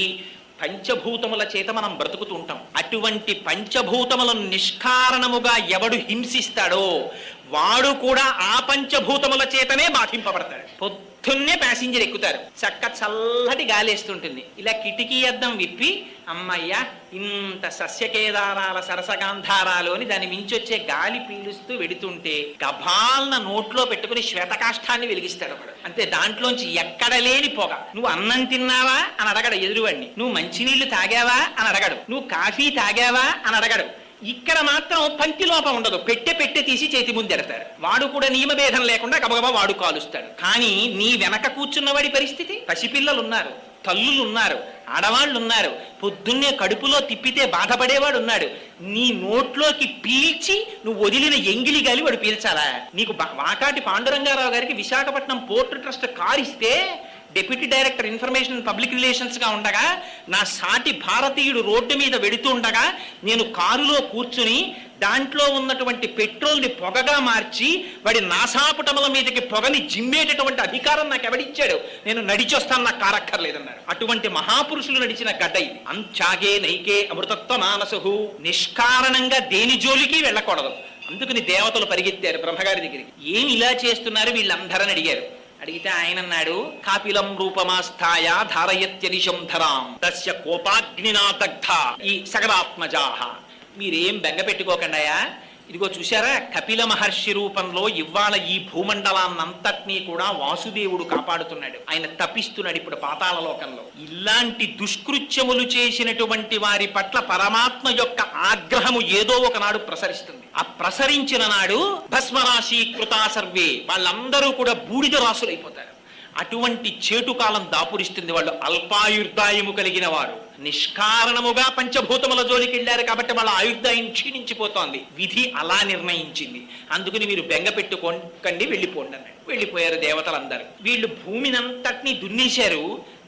S1: పంచభూతముల చేత మనం బ్రతుకుతూ ఉంటాం. అటువంటి పంచభూతములను నిష్కారణముగా ఎవడు హింసిస్తాడో వాడు కూడా ఆ పంచభూతముల చేతనే బాధింపబడతాడు. పొద్దున్నే ప్యాసింజర్ ఎక్కుతారు, చక్క చల్లటి గాలేస్తుంటుంది, ఇలా కిటికీ అద్దం విప్పి అమ్మయ్య ఇంత సస్యకేదారాల సరసగాంధారాలు అని దాని మించొచ్చే గాలి పీలుస్తూ వెడుతుంటే గభాల్న నోట్లో పెట్టుకుని శ్వేతకాష్ఠాన్ని వెలిగిస్తాడు ఒకడు. అంతే, దాంట్లోంచి ఎక్కడ లేని పొగ. నువ్వు అన్నం తిన్నావా అని అడగడు ఎదురువాడిని, నువ్వు మంచినీళ్లు తాగావా అని అడగడు, నువ్వు కాఫీ తాగావా అని అడగడు. ఇక్కడ మాత్రం పంక్తి లోపం ఉండదు, పెట్టె తీసి చేతి ముందెడతారు. వాడు కూడా నియమభేదం లేకుండా గబగబా వాడు కాలుస్తాడు. కానీ నీ వెనక కూర్చున్నవాడి పరిస్థితి, పసిపిల్లలు ఉన్నారు, తల్లులు ఉన్నారు, ఆడవాళ్ళు ఉన్నారు, పొద్దున్నే కడుపులో తిప్పితే బాధపడేవాడు ఉన్నాడు. నీ నోట్లోకి పీల్చి నువ్వు వదిలిన ఎంగిలి గాలి వాడు పీల్చాలా? నీకు వాకాటి పాండురంగారావు గారికి విశాఖపట్నం పోర్ట్ ట్రస్ట్ కారు ఇస్తే deputy director information public relations గా ఉండగా, నా సాటి భారతీయుడు రోడ్డు మీద వెడుతూ ఉండగా నేను కారులో కూర్చుని దాంట్లో ఉన్నటువంటి పెట్రోల్ని పొగగా మార్చి వాడి నాసాపుటముల మీదకి పొగని జిమ్మేటటువంటి అధికారం నాకు ఎవడిచ్చాడు? నేను నడిచొస్తాను, నాకు కారక్కర్లేదన్నాడు. అటువంటి మహాపురుషులు నడిచిన గడ్డ ఇది. అంత్యాగే నైకే అమృతత్వ మానసు. నిష్కారణంగా దేని జోలికి వెళ్ళకూడదు. అందుకని దేవతలు పరిగెత్తారు బ్రహ్మగారి దగ్గరికి. ఏమి ఇలా చేస్తున్నారు వీళ్ళందరని అడిగారు. అడిగితే ఆయన అన్నాడు, కాపిలం రూపమాస్థాయ ధారయత్యనిశం ధరాం తస్య కోపాగ్నినా దగ్ధ ఈ సగరాత్మజాహ. మీరేం బెంగ పెట్టుకోకండాయా, ఇదిగో చూశారా, కపిల మహర్షి రూపంలో ఇవాళ ఈ భూమండలాన్నంతటినీ కూడా వాసుదేవుడు కాపాడుతున్నాడు. ఆయన తపిస్తున్నాడు ఇప్పుడు పాతాళ లోకంలో. ఇలాంటి దుష్కృత్యములు చేసినటువంటి వారి పట్ల పరమాత్మ యొక్క ఆగ్రహము ఏదో ఒకనాడు ప్రసరిస్తుంది. ఆ ప్రసరించిన నాడు భస్మరాశి కృతా సర్వే, వాళ్ళందరూ కూడా బూడిద రాసులైపోతారు. అటువంటి చేటు కాలం దాపురిస్తుంది. వాళ్ళు అల్పాయుర్దాయము కలిగిన వారు, నిష్కారణముగా పంచభూతముల జోలికి వెళ్ళారు కాబట్టి వాళ్ళ ఆయుర్దాయం క్షీణించిపోతోంది. విధి అలా నిర్ణయించింది. అందుకని మీరు బెంగ పెట్టుకోకండి, వెళ్ళిపోండి అన్నాడు. వెళ్ళిపోయారు దేవతలందరూ. వీళ్ళు భూమినంతటినీ దున్నేశారు.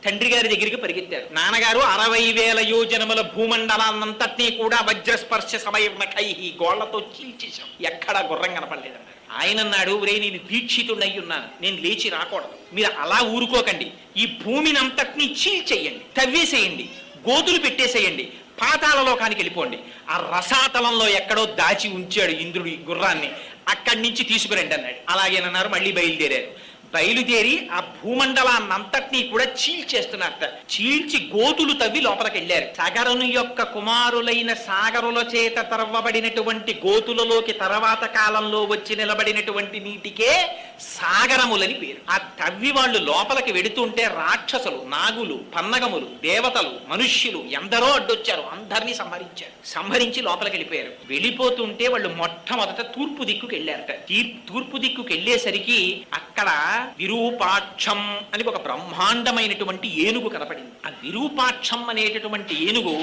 S1: తండ్రి గారి దగ్గరికి పరిగెత్తారు. నాన్నగారు 60,000 యోజనముల భూమండలాన్నంతటినీ కూడా వజ్రస్పర్శ సమయకై గోళ్లతో చీల్చేశాం, ఎక్కడా గుర్రం కనపడలేదన్నారు. ఆయన అన్నాడు, ఒరే నేను దీక్షితుడై ఉన్నాను, నేను లేచి రాకూడదు, మీరు అలా ఊరుకోకండి, ఈ భూమినంతటినీ చీల్చేయండి, తవ్వేసేయండి, గోతులు పెట్టేసేయండి, పాతాళలోకానికి వెళ్ళిపోండి. ఆ రసాతలంలో ఎక్కడో దాచి ఉంచాడు ఇంద్రుడి గుర్రాన్ని, అక్కడి నుంచి తీసుకురండి అన్నాడు. అలాగేనన్నారు. మళ్ళీ బయలుదేరారు. బయలుదేరి ఆ భూమండలాన్నంతటినీ కూడా చీల్చేస్తున్నారట. చీల్చి గోతులు తవ్వి లోపలికి వెళ్ళారు. సగరుని యొక్క కుమారులైన సాగరుల చేత తవ్వబడినటువంటి గోతులలోకి తర్వాత కాలంలో వచ్చి నిలబడినటువంటి నీటికే సాగరములని పేరు. ఆ తవ్వి వాళ్ళు లోపలికి వెడుతుంటే రాక్షసులు, నాగులు, పన్నగములు, దేవతలు, మనుష్యులు ఎందరో అడ్డొచ్చారు. అందరినీ సంహరించి లోపలికి వెళ్ళిపోయారు. వెళ్ళిపోతుంటే వాళ్ళు మొట్టమొదట తూర్పు దిక్కుకి వెళ్ళారట. తూర్పు దిక్కుకి వెళ్ళేసరికి అక్కడ విరూపాక్షం అని ఒక బ్రహ్మాండమైనటువంటి ఏనుగు కనపడింది. ఆ విరూపాక్షం అనేటటువంటి ఏనుగు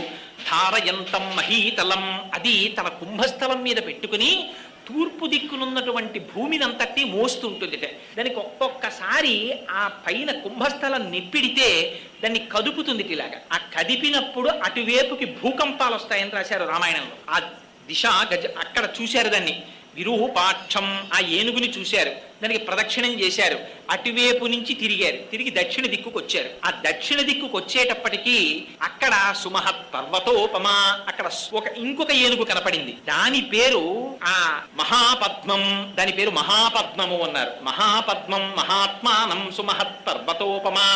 S1: ధారయంతం మహీతలం, అది తన కుంభస్థలం మీద పెట్టుకుని తూర్పు దిక్కునున్నటువంటి భూమినంతటి మోస్తుంటుంది. దానికి ఒక్కొక్కసారి ఆ పైన కుంభస్థలం నెప్పిడితే దాన్ని కదుపుతుంది. ఇలాగా ఆ కదిపినప్పుడు అటువైపుకి భూకంపాలు వస్తాయని రాశారు రామాయణంలో. ఆ దిశ అక్కడ చూశారు దాన్ని. విరూపాక్షం ఆ ఏనుగుని చూశారు, దానికి ప్రదక్షిణం చేశారు, అటువైపు నుంచి తిరిగి దక్షిణ దిక్కుకు వచ్చారు. ఆ దక్షిణ దిక్కుకు వచ్చేటప్పటికీ అక్కడ సుమహత్ పర్వతోపమా, అక్కడ ఇంకొక ఏనుగు కనపడింది. దాని పేరు ఆ మహాపద్మం, దాని పేరు మహాపద్మము అన్నారు. మహాపద్మం మహాత్మానం సుమహత్ పర్వతోపమా.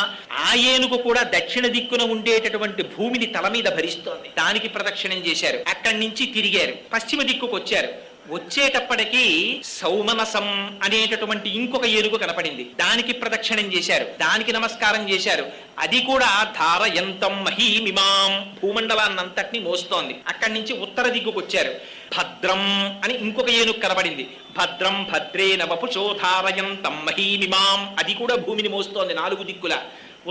S1: ఆ ఏనుగు కూడా దక్షిణ దిక్కున ఉండేటటువంటి భూమిని తల మీద భరిస్తోంది. దానికి ప్రదక్షిణం చేశారు. అక్కడి నుంచి తిరిగారు, పశ్చిమ దిక్కుకు వచ్చారు. వచ్చేటప్పటికి సౌమనసం అనేటటువంటి ఇంకొక ఏనుగు కనపడింది. దానికి ప్రదక్షిణం చేశారు, దానికి నమస్కారం చేశారు. అది కూడా ధారయంతం మహీమిమాం, భూమండలాన్నంతటినీ మోస్తోంది. అక్కడి నుంచి ఉత్తర దిక్కుకు వచ్చారు. భద్రం అని ఇంకొక ఏనుగు కనపడింది. భద్రం భద్రేన వపుషో ధారయంతం మహీమిమాం, అది కూడా భూమిని మోస్తోంది 4 దిక్కుల.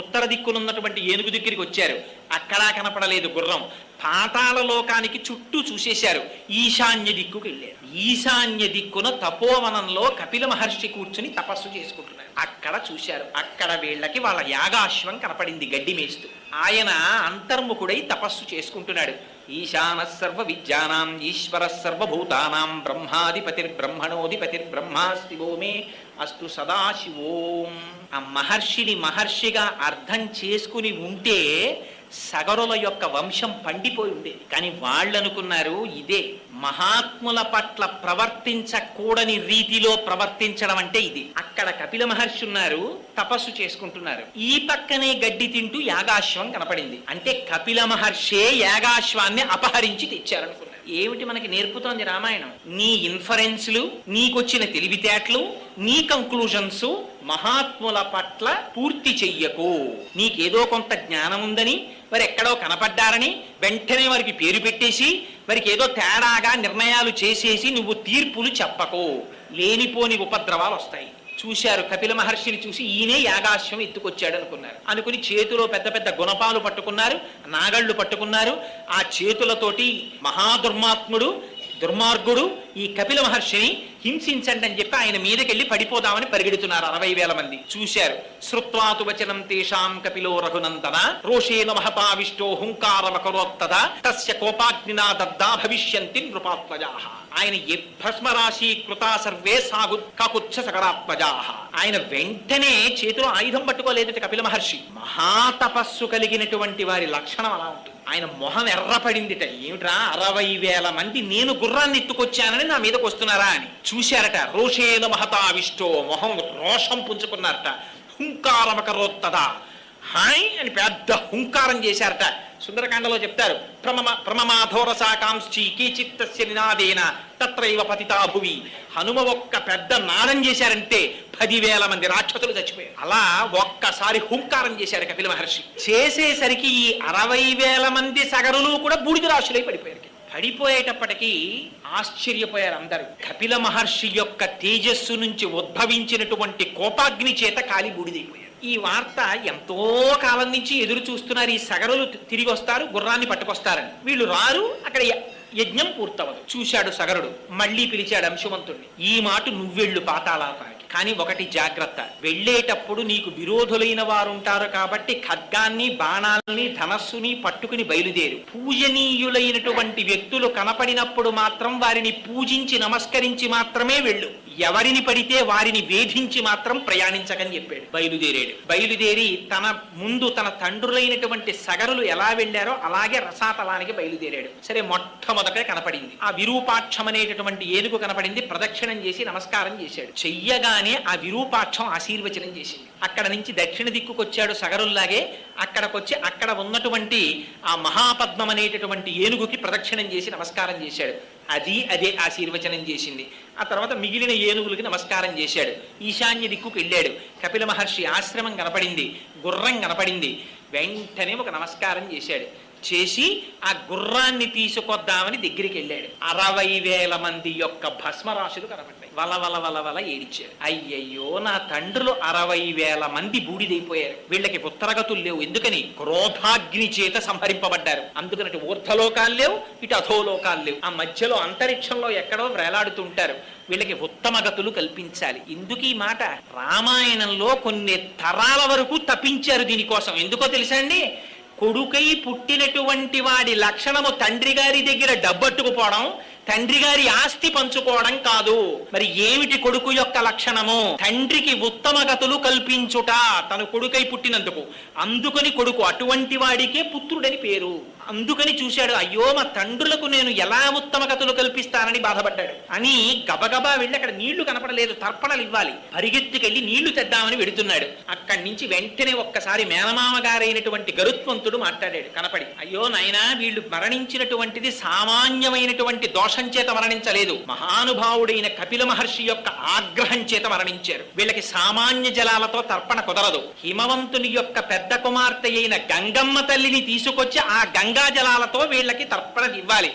S1: ఉత్తర దిక్కునున్నటువంటి ఏనుగు దగ్గరికి వచ్చారు. అక్కడా కనపడలేదు గుర్రం. పాతాళ లోకానికి చుట్టూ చూసేశారు. ఈశాన్య దిక్కుకు వెళ్ళారు. ఈశాన్య దిక్కున తపోవనంలో కపిల మహర్షి కూర్చుని తపస్సు చేసుకుంటున్నారు. అక్కడ చూశారు. అక్కడ వీళ్ళకి వాళ్ళ యాగాశ్వం కనపడింది గడ్డి మేస్తూ. ఆయన అంతర్ముఖుడై తపస్సు చేసుకుంటున్నాడు. ఈశాన సర్వ విద్యానాం ఈశ్వర సర్వభూతానాం బ్రహ్మాధిపతిర్బ్రహ్మణోధిపతిర్బ్రహ్మాస్తి ఓమే అస్తు సదాశివోం. ఆ మహర్షిని మహర్షిగా అర్థం చేసుకుని ఉంటే సగరుల యొక్క వంశం పండిపోయి ఉండేది. కానీ వాళ్ళు అనుకున్నారు ఇదే మహాత్ముల పట్ల ప్రవర్తించకూడని రీతిలో ప్రవర్తించడం అంటే ఇది. అక్కడ కపిల మహర్షి ఉన్నారు, తపస్సు చేసుకుంటున్నారు. ఈ పక్కనే గడ్డి తింటూ యాగాశ్వం కనపడింది. అంటే కపిల మహర్షే యాగాశ్వాన్ని అపహరించి తెచ్చారనుకున్నారు. ఏమిటి మనకి నేర్పుతోంది రామాయణం? నీ ఇన్ఫరెన్స్లు, నీకొచ్చిన తెలివితేటలు, నీ కంక్లూజన్స్ మహాత్ముల పట్ల పూర్తి చెయ్యకు. నీకేదో కొంత జ్ఞానం ఉందని, వారు ఎక్కడో కనపడ్డారని వెంటనే వారికి పేరు పెట్టేసి వారికి ఏదో తేడాగా నిర్ణయాలు చేసేసి నువ్వు తీర్పులు చెప్పకు. లేనిపోని ఉపద్రవాలు వస్తాయి. చూశారు కపిల మహర్షిని చూసి ఈయనే యాగాశ్వం ఎత్తుకొచ్చాడు అనుకుని చేతిలో పెద్ద పెద్ద గుణపాలు పట్టుకున్నారు, నాగళ్ళు పట్టుకున్నారు. ఆ చేతులతోటి దుర్మార్గుడు ఈ కపిల మహర్షిని హింసించండి అని చెప్పి ఆయన మీదకెళ్ళి పడిపోదామని పరిగెడుతున్నారు 60,000 మంది. చూశారు. శ్రుత్వాతు వచనం తేషాం కపిలో రఘునందన రోషేన మహతావిష్టో హుంకారమకరోత్తద తస్య కోపాగ్నినా దగ్ధా భవిష్యంతి నృపాత్మజాః. ఆయన భస్మరాశి కృతా సర్వే సాగు కాకుచ్చ సకరాత్మజాః. ఆయన వెంటనే చేతిలో ఆయుధం పట్టుకోలేదట కపిల మహర్షి. మహాతపస్సు కలిగినటువంటి వారి లక్షణం అలా ఉంటుంది. ఆయన మొహం ఎర్రపడిందిట. ఏమిట్రా 60,000 మంది నేను గుర్రాన్ని ఎత్తుకొచ్చానని నా మీదకి వస్తున్నారా అని చూశారట. రోషేన మహతావిష్టో, మొహం రోషం పుంజుకున్నారట. హుంకారమకరోత్తదా, హాయ్ అని పెద్ద హుంకారం చేశారట. సుందరకాండలో చెప్తారు, ప్రమమాధోరసాకాంక్షి కీచిత్తస్య నినాదేన తత్రైవ పతితా భువి. హనుమ ఒక్క పెద్ద నాదం చేశారంటే 10,000 మంది రాక్షసులు చచ్చిపోయారు. అలా ఒక్కసారి హుంకారం చేశారు కపిల మహర్షి. చేసేసరికి ఈ 60,000 మంది సగరులు కూడా బూడిద రాశులై పడిపోయారు. పడిపోయేటప్పటికీ ఆశ్చర్యపోయారు అందరూ. కపిల మహర్షి యొక్క తేజస్సు నుంచి ఉద్భవించినటువంటి కోపాగ్ని చేత కాలి బూడిదైపోయారు. ఈ వార్త ఎంతో కాలం నుంచి ఎదురు చూస్తున్నారు. ఈ సగరులు తిరిగి వస్తారు, గుర్రాన్ని పట్టుకొస్తారని. వీళ్ళు రారు, అక్కడ యజ్ఞం పూర్తవదు. చూశాడు సగరుడు, మళ్ళీ పిలిచాడు అంశుమంతుణ్ణి. ఈ మాట నువ్వెళ్ళు పాతాళానికి, కానీ ఒకటి జాగ్రత్త, వెళ్ళేటప్పుడు నీకు విరోధులైన వారుంటారు కాబట్టి ఖడ్గాన్ని, బాణాల్ని, ధనస్సుని పట్టుకుని బయలుదేరు. పూజనీయులైనటువంటి వ్యక్తులు కనపడినప్పుడు మాత్రం వారిని పూజించి నమస్కరించి మాత్రమే వెళ్ళు. ఎవరిని పడితే వారిని వేధించి మాత్రం ప్రయాణించకని చెప్పాడు. బయలుదేరి తన ముందు తన తండ్రులైనటువంటి సగరులు ఎలా వెళ్ళారో అలాగే రసాతలానికి బయలుదేరాడు. సరే, మొట్టమొదట కనపడింది ఆ విరూపాక్షం అనేటటువంటి ఏనుగు కనపడింది. ప్రదక్షిణం చేసి నమస్కారం చేశాడు. చెయ్యగానే ఆ విరూపాక్షం ఆశీర్వచనం చేసింది. అక్కడ నుంచి దక్షిణ దిక్కుకొచ్చాడు సగరుల్లాగే. అక్కడికొచ్చి అక్కడ ఉన్నటువంటి ఆ మహాపద్మం అనేటటువంటి ఏనుగుకి ప్రదక్షిణం చేసి నమస్కారం చేశాడు. అదే ఆశీర్వచనం చేసింది. ఆ తర్వాత మిగిలిన ఏనుగులకి నమస్కారం చేశాడు. ఈశాన్య దిక్కుకు వెళ్ళాడు. కపిల మహర్షి ఆశ్రమం కనపడింది, గుర్రం కనపడింది. వెంటనే ఒక నమస్కారం చేశాడు. చేసి ఆ గుర్రాన్ని తీసుకొద్దామని దగ్గరికి వెళ్ళాడు. 60,000 మంది యొక్క భస్మరాశులు కనపడ్డాయి. వల ఏడిచాడు. అయ్యయ్యో, నా తండ్రులు 60,000 మంది బూడిదైపోయారు. వీళ్ళకి ఉత్తరగతులు లేవు. ఎందుకని? క్రోధాగ్ని చేత సంహరింపబడ్డారు. అందుకని ఊర్ధ్వలోకాలు లేవు, ఇటు అధోలోకాలు లేవు. ఆ మధ్యలో అంతరిక్షంలో ఎక్కడో వేలాడుతుంటారు. వీళ్ళకి ఉత్తమ గతులు కల్పించాలి. ఎందుకు ఈ మాట? రామాయణంలో కొన్ని తరాల వరకు తప్పించారు దీనికోసం. ఎందుకో తెలుసా అండి? కొడుకై పుట్టినటువంటి వాడి లక్షణము తండ్రి గారి దగ్గర డబ్బట్టుకుపోవడం, తండ్రి గారి ఆస్తి పంచుకోవడం కాదు. మరి ఏమిటి కొడుకు యొక్క లక్షణము? తండ్రికి ఉత్తమ గతులు కల్పించుట, తన కొడుకై పుట్టినందుకు. అందుకని కొడుకు, అటువంటి వాడికే పుత్రుడని పేరు. అందుకని చూశాడు, అయ్యో మా తండ్రులకు నేను ఎలా ఉత్తమ గతులు కల్పిస్తానని బాధపడ్డాడు. అని గబగబా వెళ్ళి అక్కడ నీళ్లు కనపడలేదు, తర్పణలు ఇవ్వాలి. పరిగెత్తుకెళ్ళి నీళ్లు తెద్దామని వెడుతున్నాడు. అక్కడి నుంచి వెంటనే ఒక్కసారి మేనమామ గారైనటువంటి గరుత్మంతుడు మాట్లాడాడు కనపడి. అయ్యో నాయనా, వీళ్ళు మరణించినటువంటిది సామాన్యమైనటువంటి దోషం చేత మరణించలేదు, మహానుభావుడైన కపిల మహర్షి యొక్క ఆగ్రహం చేత మరణించారు. వీళ్ళకి సామాన్య జలాలతో తర్పణ కుదరదు. హిమవంతుని యొక్క పెద్ద కుమార్తె అయిన గంగమ్మ తల్లిని తీసుకొచ్చి ఆ గంగా జలాలతో వీళ్ళకి తర్పణ ఇవ్వాలి.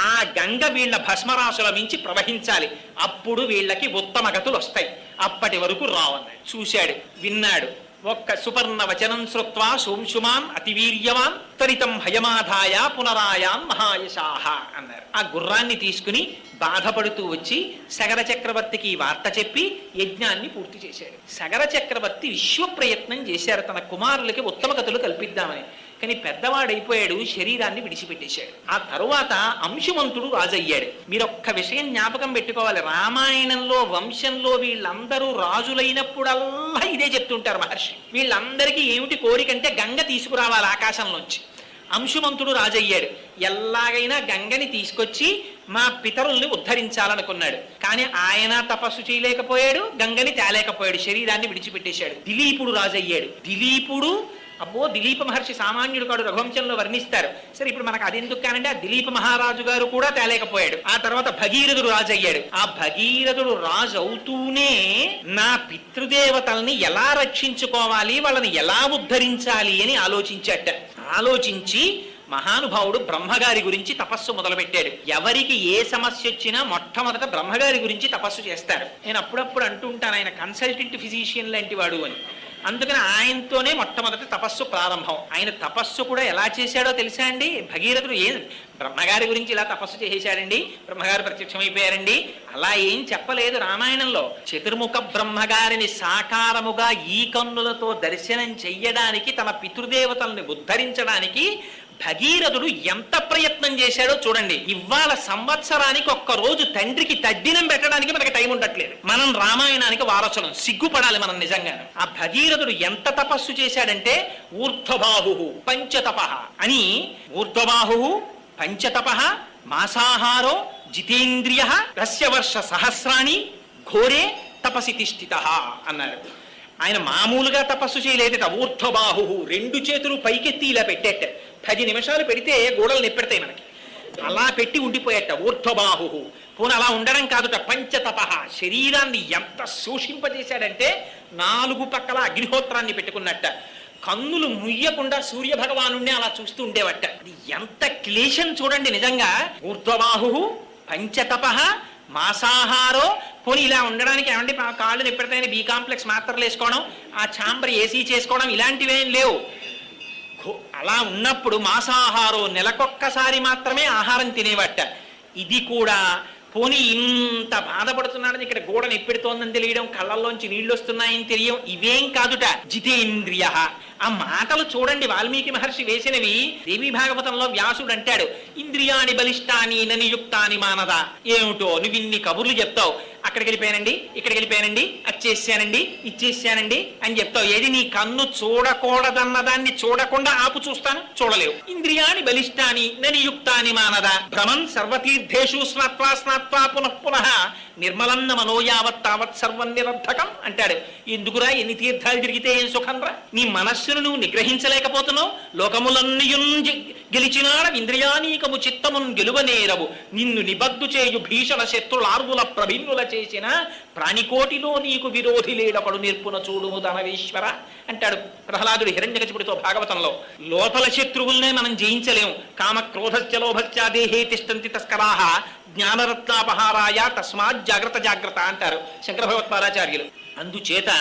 S1: ఆ గంగ వీళ్ళ భస్మరాశుల మించి ప్రవహించాలి. అప్పుడు వీళ్ళకి ఉత్తమ గతులు వస్తాయి. అప్పటి వరకు రావన్నాడు. చూశాడు, విన్నాడు. ఒక్క సుపర్ణ వచనం శ్రుత్వా సోంశుమాన్ అతివీర్యవాన్ తరితం హయమాధాయ పునరాయాన్ మహాయశాహ అన్నారు. ఆ గుర్రాన్ని తీసుకుని బాధపడుతూ వచ్చి సగర చక్రవర్తికి ఈ వార్త చెప్పి యజ్ఞాన్ని పూర్తి చేశాడు. సగర చక్రవర్తి విశ్వ ప్రయత్నం చేశారు తన కుమారులకి ఉత్తమ గతులు కల్పిద్దామని. కానీ పెద్దవాడైపోయాడు, శరీరాన్ని విడిచిపెట్టేశాడు. ఆ తరువాత అంశుమంతుడు రాజయ్యాడు. మీరొక్క విషయం జ్ఞాపకం పెట్టుకోవాలి. రామాయణంలో వంశంలో వీళ్ళందరూ రాజులైనప్పుడల్లా ఇదే చెప్తుంటారు మహర్షి. వీళ్ళందరికీ ఏమిటి కోరికంటే గంగ తీసుకురావాలి ఆకాశంలోంచి. అంశుమంతుడు రాజయ్యాడు. ఎలాగైనా గంగని తీసుకొచ్చి మా పితరుల్ని ఉద్ధరించాలనుకున్నాడు. కానీ ఆయన తపస్సు చేయలేకపోయాడు, గంగని తేలేకపోయాడు, శరీరాన్ని విడిచిపెట్టేశాడు. దిలీపుడు రాజయ్యాడు. దిలీపుడు, అబ్బో దిలీప మహర్షి సామాన్యుడు కాడు, రఘువంశంలో వర్ణిస్తారు. సరే, ఇప్పుడు మనకు అది ఎందుకు కానంటే ఆ దిలీప మహారాజు గారు కూడా తేలేకపోయాడు. ఆ తర్వాత భగీరథుడు రాజు అయ్యాడు. ఆ భగీరథుడు రాజు అవుతూనే నా పితృదేవతల్ని ఎలా రక్షించుకోవాలి, వాళ్ళని ఎలా ఉద్ధరించాలి అని ఆలోచించాట. ఆలోచించి మహానుభావుడు బ్రహ్మగారి గురించి తపస్సు మొదలుపెట్టాడు. ఎవరికి ఏ సమస్య వచ్చినా మొట్టమొదట బ్రహ్మగారి గురించి తపస్సు చేస్తారు. నేను అప్పుడప్పుడు అంటూ ఉంటాను, ఆయన కన్సల్టెంట్ ఫిజిషియన్ లాంటి వాడు అని. అందుకని ఆయనతోనే మొట్టమొదటి తపస్సు ప్రారంభం. ఆయన తపస్సు కూడా ఎలా చేశాడో తెలుసా అండి? భగీరథుడు బ్రహ్మగారి గురించి ఇలా తపస్సు చేసేశాడండి, బ్రహ్మగారు ప్రత్యక్షమైపోయారండి, అలా ఏం చెప్పలేదు రామాయణంలో. చతుర్ముఖ బ్రహ్మగారిని సాకారముగా ఈ కన్నులతో దర్శనం చెయ్యడానికి, తన పితృదేవతల్ని ఉద్ధరించడానికి భగీరథుడు ఎంత ప్రయత్నం చేశాడో చూడండి. ఇవాళ సంవత్సరానికి ఒక్కరోజు తండ్రికి తద్దినం పెట్టడానికి మనకి టైం ఉండట్లేదు. మనం రామాయణానికి వారసులం, సిగ్గుపడాలి మనం నిజంగా. ఆ భగీరథుడు ఎంత తపస్సు చేశాడంటే ఊర్ధ్వబాహు పంచతప అని, ఊర్ధ్వబాహు పంచతప మాసాహారో జితేంద్రియ రస్యవర్ష సహస్రాణి ఘోరే తపసి తిష్ఠిత అన్నారు. ఆయన మామూలుగా తపస్సు చేయలేదట. ఊర్ధ్వబాహు, 2 చేతులు పైకెత్తి ఇలా పెట్టేట. 10 నిమిషాలు పెడితే గోడలు నెప్పెడతాయి మనకి. అలా పెట్టి ఉండిపోయేట ఊర్ధ్వబాహు. పోనీ అలా ఉండడం కాదుట, పంచతప, శరీరాన్ని ఎంత శోషింపజేశాడంటే 4 పక్కల అగ్నిహోత్రాన్ని పెట్టుకున్నట్ట. కన్నులు ముయ్యకుండా సూర్య భగవానుణ్ణి అలా చూస్తూ ఉండేవట. అది ఎంత క్లేశం చూడండి నిజంగా. ఊర్ధ్వబాహు పంచతప మాంసాహారో పోనీ ఇలా ఉండడానికి ఏమంటే కాళ్ళు నొప్పెడతాయని బి కాంప్లెక్స్ మాత్రలు వేసుకోవడం, ఆ ఛాంబర్ ఏసీ చేసుకోవడం ఇలాంటివేం లేవు. అలా ఉన్నప్పుడు మాంసాహారో నెలకొక్కసారి మాత్రమే ఆహారం తినేవట. ఇది కూడా పోనీ ఇంత బాధపడుతున్నాడని ఇక్కడ గోడ నెప్పెడుతోందని తెలియడం, కళ్ళల్లోంచి నీళ్లు వస్తున్నాయని తెలియడం ఇవేం కాదుట. జితేంద్రియ. ఆ మాటలు చూడండి, వాల్మీకి మహర్షి వేసినవి. దేవీ భాగవతంలో వ్యాసుడు అంటాడు, ఇంద్రియాని బలిష్టాని ననియుక్తాని మానద. ఏమిటో నువ్వు ఇన్ని కబుర్లు చెప్తావు, అక్కడికి వెళ్ళిపోయానండి, ఇక్కడికి వెళ్ళిపోయానండి, అది ఇచ్చేసానండి అని చెప్తావు. ఏది నీ కన్ను చూడకూడదన్న దాన్ని చూడకుండా ఆపు చూస్తాను, చూడలేవు. ఇంద్రియాని బలిష్టాని ననియుక్తాని మానద. భ్రమన్ సర్వతీర్థేషు స్నాత్వా స్నాత్వా పునః పునః నిర్మలన్న మనోయావత్ తావత్ సర్వం నిరర్థకం అంటాడు. ఎందుకురా ఎన్ని తీర్థాలు తిరిగితే ఏం సుఖంరా? నీ మనస్సును నువ్వు నిగ్రహించలేకపోతున్నావు. లోకములన్నయున్ గెలిచినాడ ఇంద్రియానీకము చిత్తమున్ గెలువనేరవు. నిన్ను నిబద్దు చేయు భీషణ శత్రులార్వుల ప్రభిన్నుల చేసిన ప్రాణికోటిలో నీకు విరోధి లేడొకడు నిర్పున చూడుము ధనవేశ్వర అంటాడు ప్రహ్లాదుడు హిరణ్యకశిపుడితో భాగవతంలో. లోపల శత్రువుల్నే మనం జయించలేం. కామ క్రోధస్య లోభస్య దేహే తిష్టంతి తస్కరాహ జ్ఞానరత్నాపహారాయ తస్మాత్ జాగ్రత్త జాగ్రత్త అంటారు శంకర భగవత్పాదాచార్యులు. అందుచేత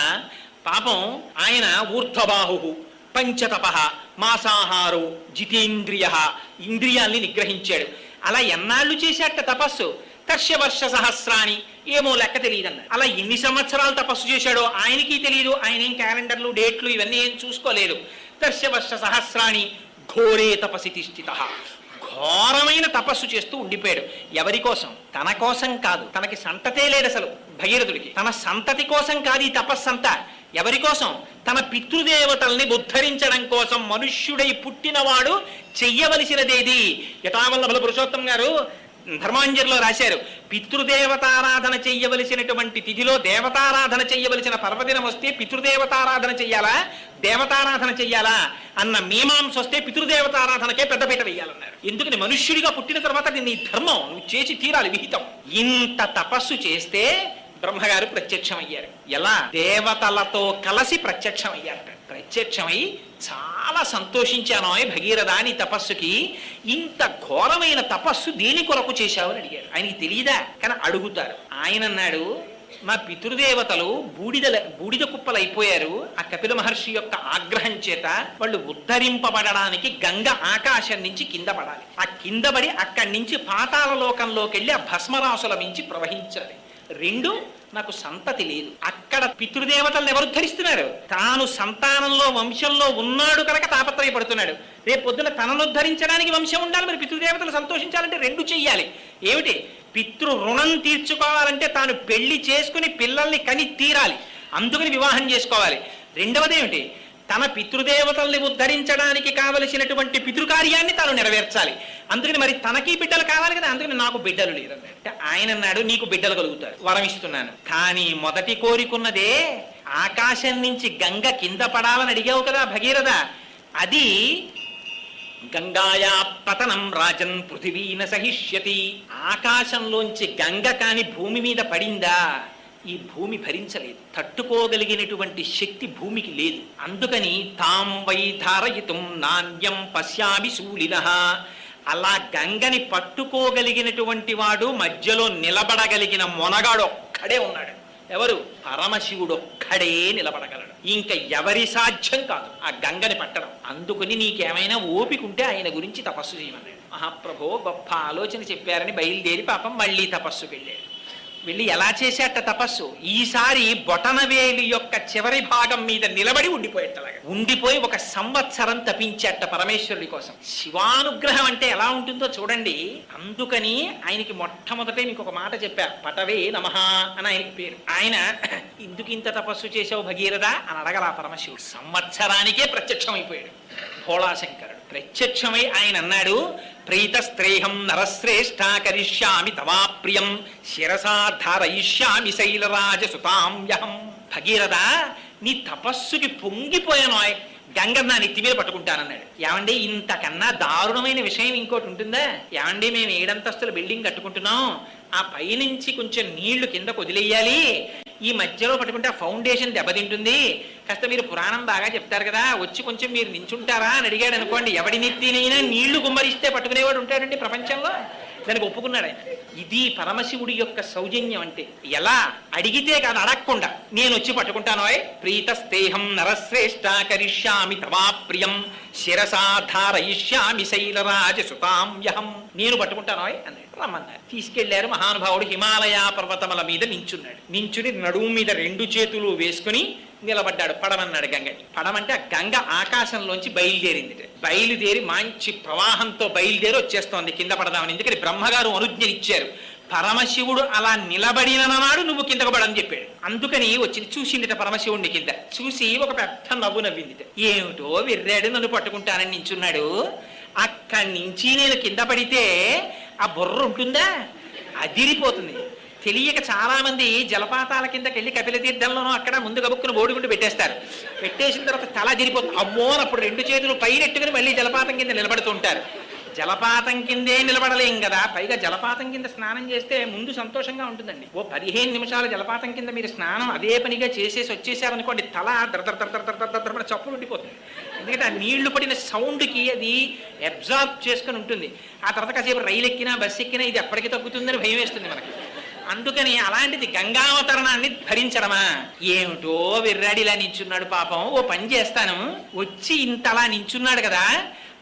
S1: పాపం ఆయన ఊర్ధ్వబాహు పంచతప మాంసాహారో జితేంద్రియ, ఇంద్రియాల్ని నిగ్రహించాడు. అలా ఎన్నాళ్ళు చేశాట తపస్సు? తర్షవర్ష సహస్రాణి, ఏమో లెక్క తెలియదన్న. అలా ఎన్ని సంవత్సరాలు తపస్సు చేశాడో ఆయనకి తెలియదు. ఆయన ఏం క్యాలెండర్లు డేట్లు ఇవన్నీ ఏం చూసుకోలేదు. తర్షవర్ష సహస్రాణి ఘోరే తపసి తిష్ఠిత. ఘోరమైన తపస్సు చేస్తూ ఉండిపోయాడు. ఎవరి కోసం? తన కోసం కాదు. తనకి సంతతే లేదు అసలు భగీరథుడికి. తన సంతతి కోసం కాదు ఈ తపస్సంతా. ఎవరి కోసం? తన పితృదేవతల్ని ఉద్ధరించడం కోసం మనుష్యుడై పుట్టినవాడు చెయ్యవలసినదేది. యథావల్లభుల పురుషోత్తం గారు ధర్మాంజలిలో రాశారు, పితృదేవతారాధన చెయ్యవలసినటువంటి తిథిలో దేవతారాధన చెయ్యవలసిన పర్వదినం వస్తే పితృదేవతారాధన చెయ్యాలా దేవతారాధన చెయ్యాలా అన్న మీమాంస వస్తే పితృదేవతారాధనకే పెద్దపీట వేయాలన్నారు. ఎందుకని? మనుష్యుడిగా పుట్టిన తర్వాత నీ ధర్మం నువ్వు చేసి తీరాలి, విహితం. ఇంత తపస్సు చేస్తే బ్రహ్మగారు ప్రత్యక్షమయ్యారు. ఎలా? దేవతలతో కలిసి ప్రత్యక్షమయ్యారట. ప్రత్యక్షమై చాలా సంతోషించాను భగీరథ నీ తపస్సుకి. ఇంత ఘోరమైన తపస్సు దేని కొరకు చేశావు అని అడిగారు. ఆయనకి తెలియదా? కానీ అడుగుతారు. ఆయన అన్నాడు, మా పితృదేవతలు బూడిద కుప్పలు అయిపోయారు. ఆ కపిల మహర్షి యొక్క ఆగ్రహం చేత వాళ్ళు ఉద్ధరింపబడడానికి గంగ ఆకాశం నుంచి కింద పడాలి. ఆ కింద పడి అక్కడి నుంచి పాతాళ లోకంలోకి వెళ్ళి ఆ భస్మరాసుల మించి ప్రవహించాలి. రెండు, నాకు సంతతి లేదు. అక్కడ పితృదేవతలను ఎవరు ఉద్ధరిస్తున్నారు? తాను సంతానంలో వంశంలో ఉన్నాడు కనుక తాపత్రయపడుతున్నాడు. రేపు పొద్దున తనను ఉద్ధరించడానికి వంశం ఉండాలి. మరి పితృదేవతలు సంతోషించాలంటే రెండు చెయ్యాలి. ఏమిటి? పితృ రుణం తీర్చుకోవాలంటే తాను పెళ్లి చేసుకుని పిల్లల్ని కని తీరాలి, అందుకని వివాహం చేసుకోవాలి. రెండవది ఏమిటి? తన పితృదేవతల్ని ఉద్ధరించడానికి కావలసినటువంటి పితృకార్యాన్ని తాను నెరవేర్చాలి. అందుకని మరి తనకి బిడ్డలు కావాలి కదా, అందుకని నాకు బిడ్డలు లేరు. ఆయన అన్నాడు, నీకు బిడ్డలు కలుగుతారు, వరం ఇస్తున్నాను. కానీ మొదటి కోరికున్నదే ఆకాశం నుంచి గంగ కింద పడాలని అడిగావు కదా భగీరథ. అది గంగాయా పతనం రాజన్ పృథివీన సహిష్యతి. ఆకాశంలోంచి గంగ కాని భూమి మీద పడిందా ఈ భూమి భరించలేదు. తట్టుకోగలిగినటువంటి శక్తి భూమికి లేదు. అందుకని తాం వై ధారయితుం నాణ్యం పశ్యామి శూలినః. అలా గంగని పట్టుకోగలిగినటువంటి వాడు మధ్యలో నిలబడగలిగిన మొనగాడు ఒక్కడే ఉన్నాడు. ఎవరు? పరమశివుడు ఒక్కడే నిలబడగలడు. ఇంకా ఎవరి సాధ్యం కాదు ఆ గంగని పట్టడం. అందుకని నీకేమైనా ఓపిక ఉంటే ఆయన గురించి తపస్సు చేయమన్నాడు. మహాప్రభో గొప్ప ఆలోచన చెప్పారని బయలుదేరి పాపం మళ్ళీ తపస్సుకు వెళ్ళాడు. వెళ్ళి ఎలా చేసేట తపస్సు? ఈసారి బొటనవేలి యొక్క చివరి భాగం మీద నిలబడి ఉండిపోయేటలాగా ఉండిపోయి 1 సంవత్సరం తపించేట పరమేశ్వరుడి కోసం. శివానుగ్రహం అంటే ఎలా ఉంటుందో చూడండి. అందుకని ఆయనకి మొట్టమొదటే మీకు ఒక మాట చెప్పా, పటవే నమః అని ఆయనకి పేరు. ఆయన ఇందుకు ఇంత తపస్సు చేసావు భగీరథ అని అడగల పరమశివుడు. సంవత్సరానికే ప్రత్యక్షమైపోయాడు భోళాశంకరుడు. ప్రత్యక్షమై ఆయన అన్నాడు, ప్రీతస్త్రేహం నరశ్రేష్ఠ కరిష్యామి తవాప్రియం శిరసా ధారయిష్యామి శైలరాజసుతాంయహం. భగీరథ నీ తపస్సుకి పొంగిపోయాను, గంగ నా నెత్తి మీద పట్టుకుంటానన్నాడు. ఏమండి ఇంతకన్నా దారుణమైన విషయం ఇంకోటి ఉంటుందా? ఏమండి మేము 7 అంతస్తుల బిల్డింగ్ కట్టుకుంటున్నాం, ఆ పైనుంచి కొంచెం నీళ్లు కిందకు వదిలేయాలి, ఈ మధ్యలో పట్టుకుంటే ఆ ఫౌండేషన్ దెబ్బతింటుంది, కాస్త మీరు పురాణం బాగా చెప్తారు కదా, వచ్చి కొంచెం మీరు నించుంటారా అని అడిగాడు అనుకోండి. ఎవడి నెత్తినైనా నీళ్లు గుమ్మరిస్తే పట్టుకునేవాడు ఉంటాడండి ప్రపంచంలో. దానికి ఒప్పుకున్నాడు ఆయన. ఇది పరమశివుడి యొక్క సౌజన్యం అంటే. ఎలా అడిగితే కాదు, అడగకుండా నేను వచ్చి పట్టుకుంటాను. ప్రీతస్తేహం నరశ్రేష్ఠ కరిష్యామి తవా ప్రియం శిరసాధారయిష్యామి శైలరాజసుతాంయహం. నేను పట్టుకుంటాను అన్నాడు. రమ్మన్నారు. తీసుకెళ్లారు. మహానుభావుడు హిమాలయ పర్వతముల మీద నించున్నాడు. నించుని నడుము మీద 2 చేతులు వేసుకుని నిలబడ్డాడు. పడమన్నాడు గంగని. పడమంటే ఆ గంగ ఆకాశంలోంచి బయలుదేరింది. బయలుదేరి మంచి ప్రవాహంతో బయలుదేరి వచ్చేస్తోంది కింద పడదామని. ఎందుకని బ్రహ్మగారు అనుజ్ఞనిచ్చారు. పరమశివుడు అలా నిలబడిన నాడు నువ్వు కిందకు పడని చెప్పాడు. అందుకని వచ్చి చూసిందిట పరమశివుడిని. కింద చూసి ఒక పెద్ద నవ్వు నవ్విందిట. ఏమిటో విర్రాడు, నన్ను పట్టుకుంటానని నించున్నాడు. అక్కడి నుంచి నేను కింద పడితే ఆ బుర్ర ఉంటుందా? అదిరిపోతుంది. తెలియక చాలా మంది జలపాతాల కిందకి వెళ్ళి కపిల తీర్థంలోనూ అక్కడ ముందు గబుక్కును ఓడిగుండి పెట్టేస్తారు. పెట్టేసిన తర్వాత తల అదిరిపోతుంది. అమ్మో, అప్పుడు 2 చేతులు పైనెట్టుకుని మళ్ళీ జలపాతం కింద నిలబడుతుంటారు. జలపాతం కిందే నిలబడలేం కదా, పైగా జలపాతం కింద స్నానం చేస్తే ముందు సంతోషంగా ఉంటుందండి. ఓ 15 నిమిషాలు జలపాతం కింద మీరు స్నానం అదే పనిగా చేసేసి వచ్చేసారనుకోండి, తల దర చప్పులు ఉండిపోతుంది. ఎందుకంటే ఆ నీళ్లు పడిన సౌండ్కి అది అబ్జార్బ్ చేసుకుని ఉంటుంది. ఆ తర్వాత కాసేపు రైలు ఎక్కినా బస్సు ఎక్కినా ఇది ఎప్పటికీ తగ్గుతుందని భయం వేస్తుంది మనకి. అందుకని అలాంటిది గంగావతరణాన్ని భరించడమా? ఏమిటో విర్రాడిలా నించున్నాడు పాపం. ఓ పని చేస్తాను, వచ్చి ఇంతలా నించున్నాడు కదా,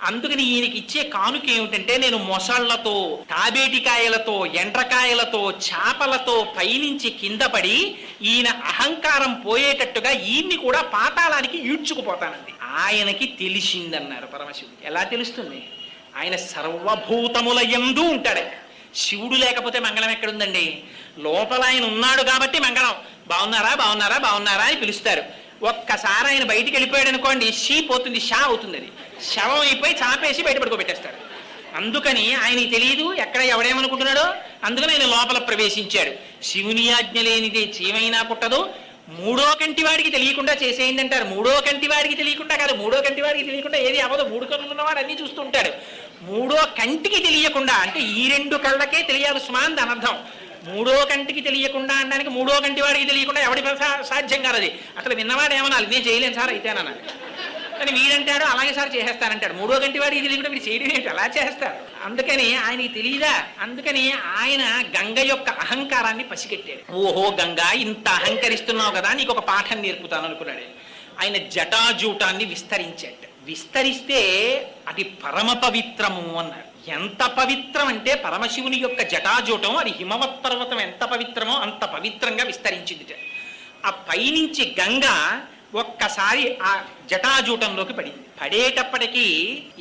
S1: అందుకని ఈయనకి ఇచ్చే కానుక ఏమిటంటే, నేను మొసళ్లతో, తాబేటికాయలతో, ఎండ్రకాయలతో, చేపలతో పైనుంచి కింద పడి ఈయన అహంకారం పోయేటట్టుగా ఈయన్ని కూడా పాతాళానికి ఈడ్చుకుపోతానండి. ఆయనకి తెలిసిందన్నారు పరమశివుడు. ఎలా తెలుస్తుంది? ఆయన సర్వభూతముల యందు ఉంటాడు. శివుడు లేకపోతే మంగళం ఎక్కడుందండి? లోపల ఆయన ఉన్నాడు కాబట్టి మంగళం. బాగున్నారా బాగున్నారా బాగున్నారా అని పిలుస్తారు. ఒక్కసారి ఆయన బయటికి వెళ్ళిపోయాడు అనుకోండి, షీ పోతుంది, షా అవుతుంది. అది శవం అయిపోయి చాపేసి బయట పడుకోబెట్టేస్తారు. అందుకని ఆయనకి తెలియదు ఎక్కడ ఎవడేమనుకుంటున్నాడో. అందుకని ఆయన లోపల ప్రవేశించాడు. శివుని ఆజ్ఞ లేనిదే చీమైనా పుట్టదు. 3వ కంటి వాడికి తెలియకుండా చేసేయండి అంటారు. 3వ కంటి వాడికి తెలియకుండా కాదు, 3వ కంటి వాడికి తెలియకుండా ఏది అవ్వదు. 3 కళ్ళు ఉన్నవాడు అన్ని చూస్తూ ఉంటాడు. 3వ కంటికి తెలియకుండా అంటే ఈ 2 కళ్ళకే తెలియాలి స్మాన్ అని అర్థం. 3వ కంటికి తెలియకుండా అనడానికి 3వ కంటి వాడికి తెలియకుండా ఎవడి సాధ్యం కాదు. అది అసలు విన్నవాడు ఏమనాలి, నేను చేయలేను సార్ అయితేనన్నాలి. కానీ వీడంటాడు అలాగే సార్ చేసేస్తానంటాడు. 3వ కంటి వాడికి తెలియకుండా వీడు చేయడం ఏంటి, అలా చేస్తారు. అందుకని ఆయనకి తెలియదా? అందుకని ఆయన గంగ యొక్క అహంకారాన్ని పసిగట్టాడు. ఓహో గంగా, ఇంత అహంకరిస్తున్నావు కదా, నీకు ఒక పాఠం నేర్పుతాను అనుకున్నాడు. ఆయన జటాజూటాన్ని విస్తరించాడు. విస్తరిస్తే అది పరమ పవిత్రము అన్నారు. ఎంత పవిత్రం అంటే పరమశివుని యొక్క జటాజూటం, అది హిమవత్ పర్వతం ఎంత పవిత్రమో అంత పవిత్రంగా విస్తరించింది. ఆ పైనుంచి గంగ ఒక్కసారి ఆ జటాజూటంలోకి పడింది. పడేటప్పటికీ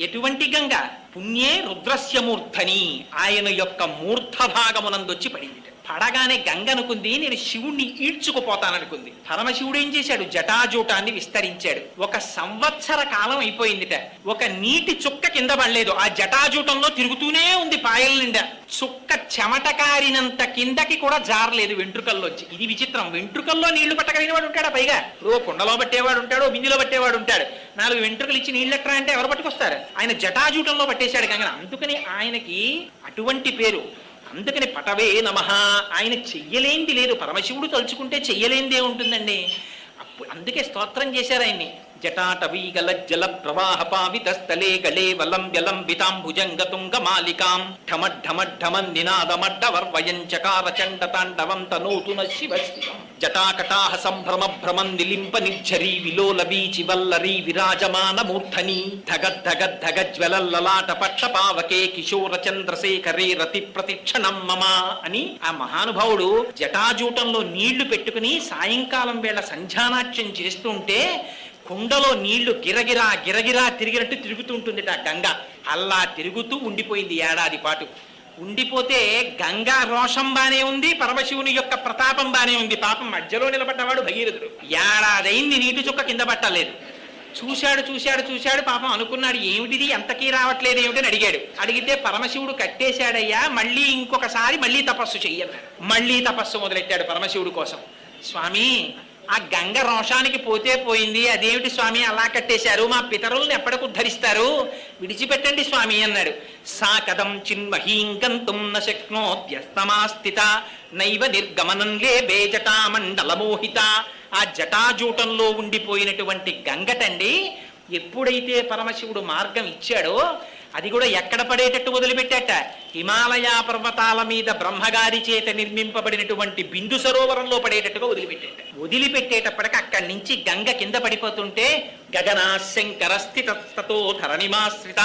S1: ఎటువంటి గంగ? పుణ్యే రుద్రస్యమూర్ధని, ఆయన యొక్క మూర్ధ భాగమునందొచ్చి పడింది. పడగానే గంగ అనుకుంది నేను శివుణ్ణి ఈడ్చుకుపోతాననుకుంది. పరమశివుడు ఏం చేశాడు? జటాజూటాన్ని విస్తరించాడు. 1 సంవత్సర కాలం అయిపోయిందిట. ఒక నీటి చుక్క కింద పడలేదు. ఆ జటాజూటంలో తిరుగుతూనే ఉంది పాయల నిండా. చుక్క చెమట కారినంత కిందకి కూడా జారలేదు వెంట్రుకల్లోంచి. ఇది విచిత్రం. వెంట్రుకల్లో నీళ్లు పట్టగలిగిన వాడు ఉంటాడా? పైగా ఓ కుండలో పట్టేవాడు ఉంటాడు, బిందులో పట్టేవాడు ఉంటాడు. 4 వెంట్రుకలు ఇచ్చి నీళ్ళు ఎక్కడా అంటే ఎవరు పట్టుకొస్తారు? ఆయన జటాజూటంలో పట్టేశాడు గంగ. అందుకని ఆయనకి అటువంటి పేరు. అందుకని పటవే నమః. ఆయన చెయ్యలేంది లేదు. పరమశివుడు తలుచుకుంటే చెయ్యలేందే ఉంటుందండి. అందుకే స్తోత్రం చేశారు ఆయన్ని. జటాటవీగల జల ప్రవాహ పావిత స్థలే గళే వలం వ్యలం వితాంభుజంగ తుంగ మాలికాం ఢమఢమఢమన్ నినాదమడ్డవర్వయం చకార చండ తాండవం తనోతున శివస్థితం జటాకటాహ సంభ్రమ భ్రమం నిలింప నిర్ఝరీ విలోల వీచి వల్లరీ విరాజమాన మూర్ధని ధగద్ధగద్ధగ జ్వలల్లలాట పక్ష పావకే కిశోర చంద్రశేఖరే రతి ప్రతిక్షణం మమ అని ఆ మహానుభావుడు జటాజూటంలో నీళ్లు పెట్టుకుని సాయంకాలం వేళ సంధ్యానాట్యం చేస్తుంటే కుండలో నీళ్లు గిరగిరా గిరగిరా తిరిగినట్టు తిరుగుతూ ఉంటుంది ఆ గంగ. అలా తిరుగుతూ ఉండిపోయింది ఏడాది పాటు. ఉండిపోతే గంగా రోషం బానే ఉంది, పరమశివుని యొక్క ప్రతాపం బానే ఉంది. పాపం మధ్యలో నిలబడ్డవాడు భగీరథుడు. ఏడాదైంది నీటి చుక్క కింద పట్టలేదు. చూశాడు పాపం. అనుకున్నాడు ఏమిటిది ఎంతకీ రావట్లేదు ఏమిటని అడిగాడు. అడిగితే పరమశివుడు కట్టేశాడయ్యా, మళ్ళీ ఇంకొకసారి మళ్ళీ తపస్సు చెయ్యన్నాడు. మళ్ళీ తపస్సు మొదలెట్టాడు పరమశివుడు కోసం. స్వామి, ఆ గంగ రోషానికి పోతే పోయింది, అదేమిటి స్వామి అలా కట్టేశారు? మా పితరుల్ని ఎప్పటికి ఉద్ధరిస్తారు? విడిచిపెట్టండి స్వామి అన్నాడు. సా కథం చిన్మహీం గంతుం న శక్నోత్యస్తమాస్థిత నైవ నిర్గమనం లేబే జటామండలమోహిత. ఆ జటాజూటంలో ఉండిపోయినటువంటి గంగటండి ఎప్పుడైతే పరమశివుడు మార్గం ఇచ్చాడో అది కూడా ఎక్కడ పడేటట్టు వదిలిపెట్టాట, హిమాలయ పర్వతాల మీద బ్రహ్మగారి చేత నిర్మింపబడినటువంటి బిందు సరోవరంలో పడేటట్టుగా వదిలిపెట్టేటప్పటికి అక్కడి నుంచి గంగ కింద పడిపోతుంటే గగనా శంకర స్థితతో ధరణిమాశ్రిత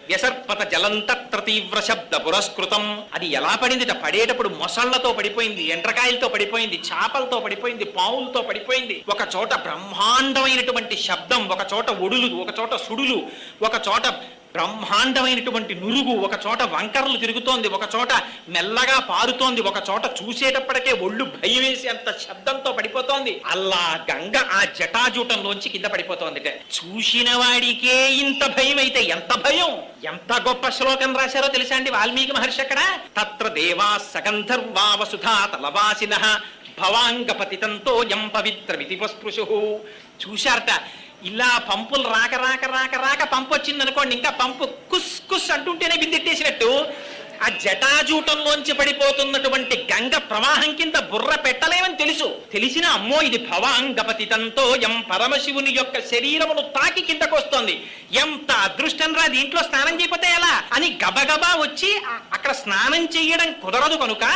S1: వ్యసర్పత జలంతత్ర తీవ్ర శబ్ద పురస్కృతం. అది ఎలా పడిందిట, పడేటప్పుడు మొసళ్లతో పడిపోయింది, ఎండ్రకాయలతో పడిపోయింది, చేపలతో పడిపోయింది, పావులతో పడిపోయింది. ఒక చోట బ్రహ్మాండమైనటువంటి శబ్దం, ఒక చోట ఒడులు, ఒక చోట సుడులు, ఒక చోట బ్రహ్మాండమైనటువంటి నురుగు, ఒక చోట వంకరలు తిరుగుతోంది, ఒక చోట మెల్లగా పారుతోంది, ఒక చోట చూసేటప్పటికే ఒళ్ళు భయం వేసి అంత శబ్దంతో పడిపోతోంది. అలా గంగ ఆ జటాజూటంలోంచి కింద పడిపోతోంది. చూసిన వాడికే ఇంత భయం అయితే ఎంత భయం! ఎంత గొప్ప శ్లోకం రాశారో తెలుసా అండి వాల్మీకి మహర్షి అక్కడ. తత్ర దేవా సగంధర్వా వసుధా తలవాసినః భవాంగపతితంతో యం పవిత్రమితి పస్పృశు. చూశారట, ఇలా పంపులు రాక రాక రాక రాక పంపు వచ్చింది అనుకోండి, ఇంకా పంపు కుస్ కుస్ అంటుంటేనే బిందెట్టేసినట్టు ఆ జటాజూటంలోంచి పడిపోతున్నటువంటి గంగ ప్రవాహం కింద బుర్ర పెట్టలేమని తెలిసిన అమ్మో ఇది భవాంగపతితంతో యం పరమశివుని యొక్క శరీరమును తాకి కిందకు వస్తోంది, ఎంత అదృష్టం రా, దీంట్లో స్నానం చేయకపోతే ఎలా అని గబగబా వచ్చి అక్కడ స్నానం చేయడం కుదరదు కనుక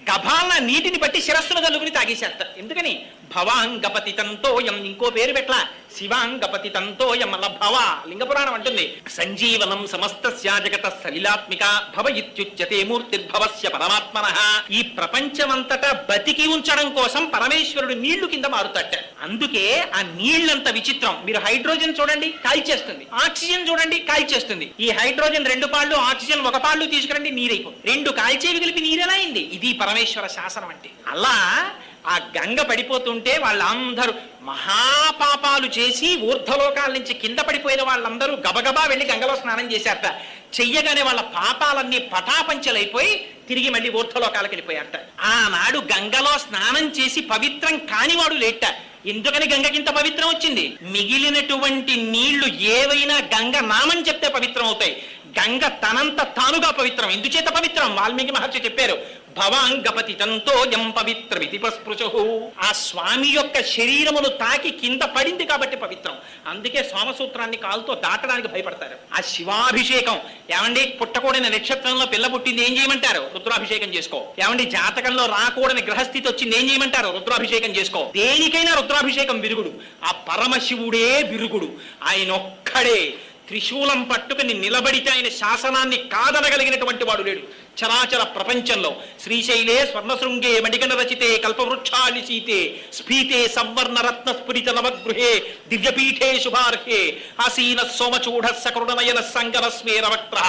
S1: గభాల నీటిని బట్టి శిరస్సును కలుగుని తాగేసేస్తారు. ఎందుకని భవాంగపతితంతో యం, ఇంకో పేరు పెట్ల శివాంగపతితంతో యం, అలా భవ లింగపురాణం అంటుంది. సంజీవనం సమస్తస్య జగత సలిలాత్మిక భవ ఇత్యుచ్యతే మూర్తిర్భవస్య పరమాత్మనః. ఈ ప్రపంచమంతటా బతికి ఉంచడం కోసం పరమేశ్వరుడు నీళ్లు కింద మారుతట. అందుకే ఆ నీళ్లంత విచిత్రం. మీరు హైడ్రోజన్ చూడండి కాల్చేస్తుంది, ఆక్సిజన్ చూడండి కాల్చేస్తుంది. ఈ హైడ్రోజన్ 2 పాళ్ళు, ఆక్సిజన్ 1 పాళ్ళు తీసుకురండి నీరైపోతుంది. 2 కాల్చేవి కలిపి నీరెలా అయింది? ఇది పరమేశ్వర శాసనం అంటే. అలా ఆ గంగ పడిపోతుంటే వాళ్ళందరూ మహాపాపాలు చేసి ఊర్ధ్వలోకాల నుంచి కింద పడిపోయిన వాళ్ళందరూ గబగబా వెళ్ళి గంగలో స్నానం చేశారట. చెయ్యగానే వాళ్ళ పాపాలన్నీ పటాపంచలైపోయి తిరిగి మళ్ళీ ఊర్ధ్వలోకాలకు వెళ్ళిపోయారట. ఆనాడు గంగలో స్నానం చేసి పవిత్రం కానివాడు లేట. ఎందుకని గంగకింత పవిత్రం వచ్చింది? మిగిలినటువంటి నీళ్లు ఏవైనా గంగ నామం చెప్తే పవిత్రం అవుతాయి. గంగ తనంత తానుగా పవిత్రం. ఎందుచేత పవిత్రం? వాల్మీకి మహర్షి చెప్పారు, భవాంగపతితంతో యం పవిత్రమితి పస్పృశు. ఆ స్వామి యొక్క శరీరమును తాకి కింద పడింది కాబట్టి పవిత్రం. అందుకే సోమసూత్రాన్ని కాలుతో దాటడానికి భయపడతారు. ఆ శివాభిషేకం ఏమండి, పుట్టకూడని నక్షత్రంలో పిల్ల పుట్టింది ఏం చేయమంటారు? రుద్రాభిషేకం చేసుకో. ఏమండి, జాతకంలో రాకూడని గ్రహస్థితి వచ్చింది ఏం చేయమంటారు? రుద్రాభిషేకం చేసుకో. దేనికైనా రుద్రాభిషేకం విరుగుడు. ఆ పరమశివుడే విరుగుడు. ఆయన ఒక్కడే త్రిశూలం పట్టుకుని నిలబడితే ఆయన శాసనాన్ని కాదనగలిగినటువంటి వాడు లేడు చరాచర ప్రపంచంలో. శ్రీశైలే స్వర్ణశృంగే మణిగణ రచితే కల్పవృక్షాలి సీతే స్ఫీతే సంవర్ణ రత్న స్ఫురిత నవగృహే దివ్యపీఠే శుభార్హే ఆసీన సోమచూఢ సకరుణనయన సంగన స్మేరవక్త్ర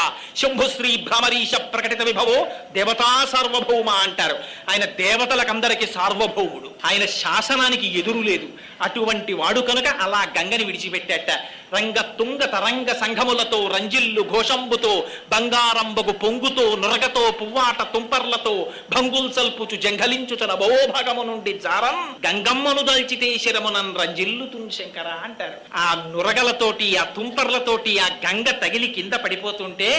S1: శంభుశ్రీ భ్రమరీశ ప్రకటిత విభవో దేవతా సార్వభౌమ అంటారు. ఆయన దేవతలకందరికీ సార్వభౌముడు. ఆయన శాసనానికి ఎదురు లేదు. అటువంటి వాడు కనుక అలా గంగని విడిచిపెట్టాట. రంగ తుంగ తరంగ సంఘములతో రంజిల్లు ఘోషంబుతో బంగారంబగు పొంగుతో నురగతో పువ్వాట తుంపర్లతో భంగుల్ సల్పుచు జంఘలించుచన భవోభాగము నుండి జారం గంగమ్మను దల్చితే శిరమునన్ రంజిల్లు శంకర అంటారు. ఆ నురగలతోటి ఆ తుంపర్లతోటి ఆ గంగ తగిలి కింద పడిపోతుంటే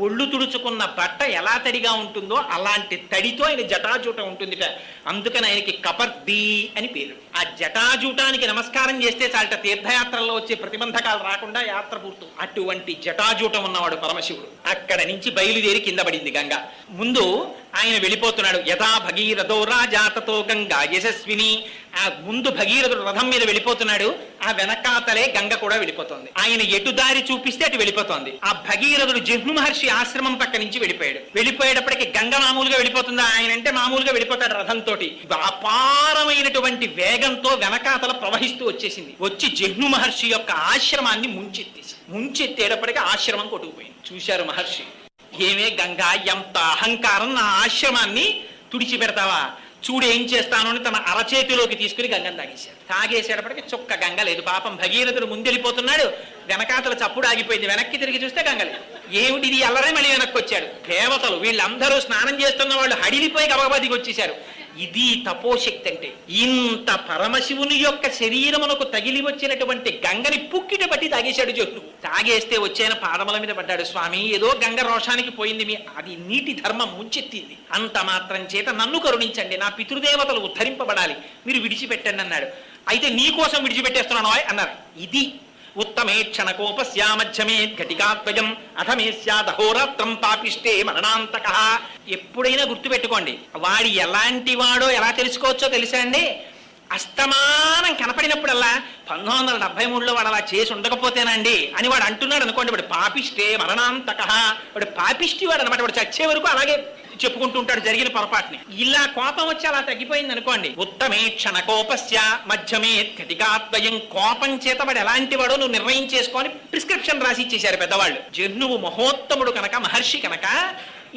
S1: ఒళ్ళు తుడుచుకున్న బట్ట ఎలా తడిగా ఉంటుందో అలాంటి తడితో ఆయన జటాజూటం ఉంటుందిట. అందుకని ఆయనకి కపర్ది అని పేరు. ఆ జటాజూటానికి నమస్కారం చేస్తే చాలట తీర్థయాత్రల్లో వచ్చే ప్రతిబంధకాలు రాకుండా యాత్ర పూర్తి. అటువంటి జటాజూటం ఉన్నవాడు పరమశివుడు. అక్కడ నుంచి బయలుదేరి కింద పడింది గంగ. ముందు ఆయన వెళ్ళిపోతున్నాడు. యథా భగీరథో రాజాతతో గంగా యశస్విని. ఆ ముందు భగీరథుడు రథం మీద వెళ్ళిపోతున్నాడు. ఆ వెనకాతలే గంగ కూడా వెళ్ళిపోతోంది. ఆయన ఎటు దారి చూపిస్తే అటు వెళ్ళిపోతోంది. ఆ భగీరథుడు జహ్ను మహర్షి ఆశ్రమం పక్క నుంచి వెళ్ళిపోయాడు. వెళ్ళిపోయేటప్పటికి గంగ మామూలుగా వెళ్ళిపోతుందా? ఆయన అంటే మామూలుగా వెళ్ళిపోతాడు రథంతో. అపారమైనటువంటి వేగంతో వెనకాతల ప్రవహిస్తూ వచ్చేసింది. వచ్చి జహ్ను మహర్షి యొక్క ఆశ్రమాన్ని ముంచెత్తేటప్పటికి ఆశ్రమం కొట్టుకుపోయింది. చూశారు మహర్షి, ఏమే గంగా, ఎంత అహంకారం, నా ఆశ్రమాన్ని తుడిచిపెడతావా? చూడు ఏం చేస్తాను అని తన అరచేతిలోకి తీసుకుని గంగను తాగేశాడు. తాగేసేటప్పటికి చుక్క గంగ లేదు. పాపం భగీరథుడు ముందెళ్ళిపోతున్నాడు. వెనకాతల చప్పుడు ఆగిపోయింది. వెనక్కి తిరిగి చూస్తే గంగ లేదు. ఏమిటి ఇది అల్లరే మళ్ళీ వెనక్కి వచ్చాడు. దేవతలు వీళ్ళందరూ స్నానం చేస్తున్న వాళ్ళు హడిలిపోయి గబగబా దిగి వచ్చేశారు. ఇది తపోశక్తి అంటే. ఇంత పరమశివుని యొక్క శరీరమునకు తగిలి వచ్చినటువంటి గంగని పుక్కిట పట్టి తాగేశాడు జహ్నువు. తాగేస్తే వచ్చాయన పాదముల మీద పడ్డాడు. స్వామి, ఏదో గంగ రోషానికి పోయింది, అది నీటి ధర్మం ముంచెత్తింది. అంత మాత్రం చేత నన్ను కరుణించండి, నా పితృదేవతలు ఉద్ధరింపబడాలి, మీరు విడిచిపెట్టండి అన్నాడు. అయితే నీ కోసం విడిచిపెట్టేస్తున్నాను అన్నారు. ఇది ఉత్తమే క్షణకోపస్యా మధ్యమే ఘటికాత్వయం అథమే స్యాదహోరాత్రం పాపిష్టే మరణాంతక. ఎప్పుడైనా గుర్తుపెట్టుకోండి, వాడి ఎలాంటి వాడో ఎలా తెలుసుకోవచ్చో తెలుసా అండి? అస్తమానం కనపడినప్పుడల్లా 1973లో వాడు అలా చేసి ఉండకపోతేనండి అని వాడు అంటున్నాడు అనుకోండి, వాడు పాపిష్టే మరణాంతక, వాడు పాపిష్టి వాడు అనమాట. వాడు చచ్చే వరకు అలాగే చెప్పుకుంటూ ఉంటాడు జరిగిన పొరపాటుని. ఇలా కోపం వచ్చి అలా తగ్గిపోయింది అనుకోండి. ఉత్తమే క్షణకోపస్య మధ్యమే ఘటికాత్వయం. కోపం చేత వాడు ఎలాంటి వాడో నువ్వు నిర్ణయం చేసుకొని ప్రిస్క్రిప్షన్ రాసి ఇచ్చేశారు పెద్దవాళ్ళు. జహ్నువు మహోత్తముడు కనుక, మహర్షి కనుక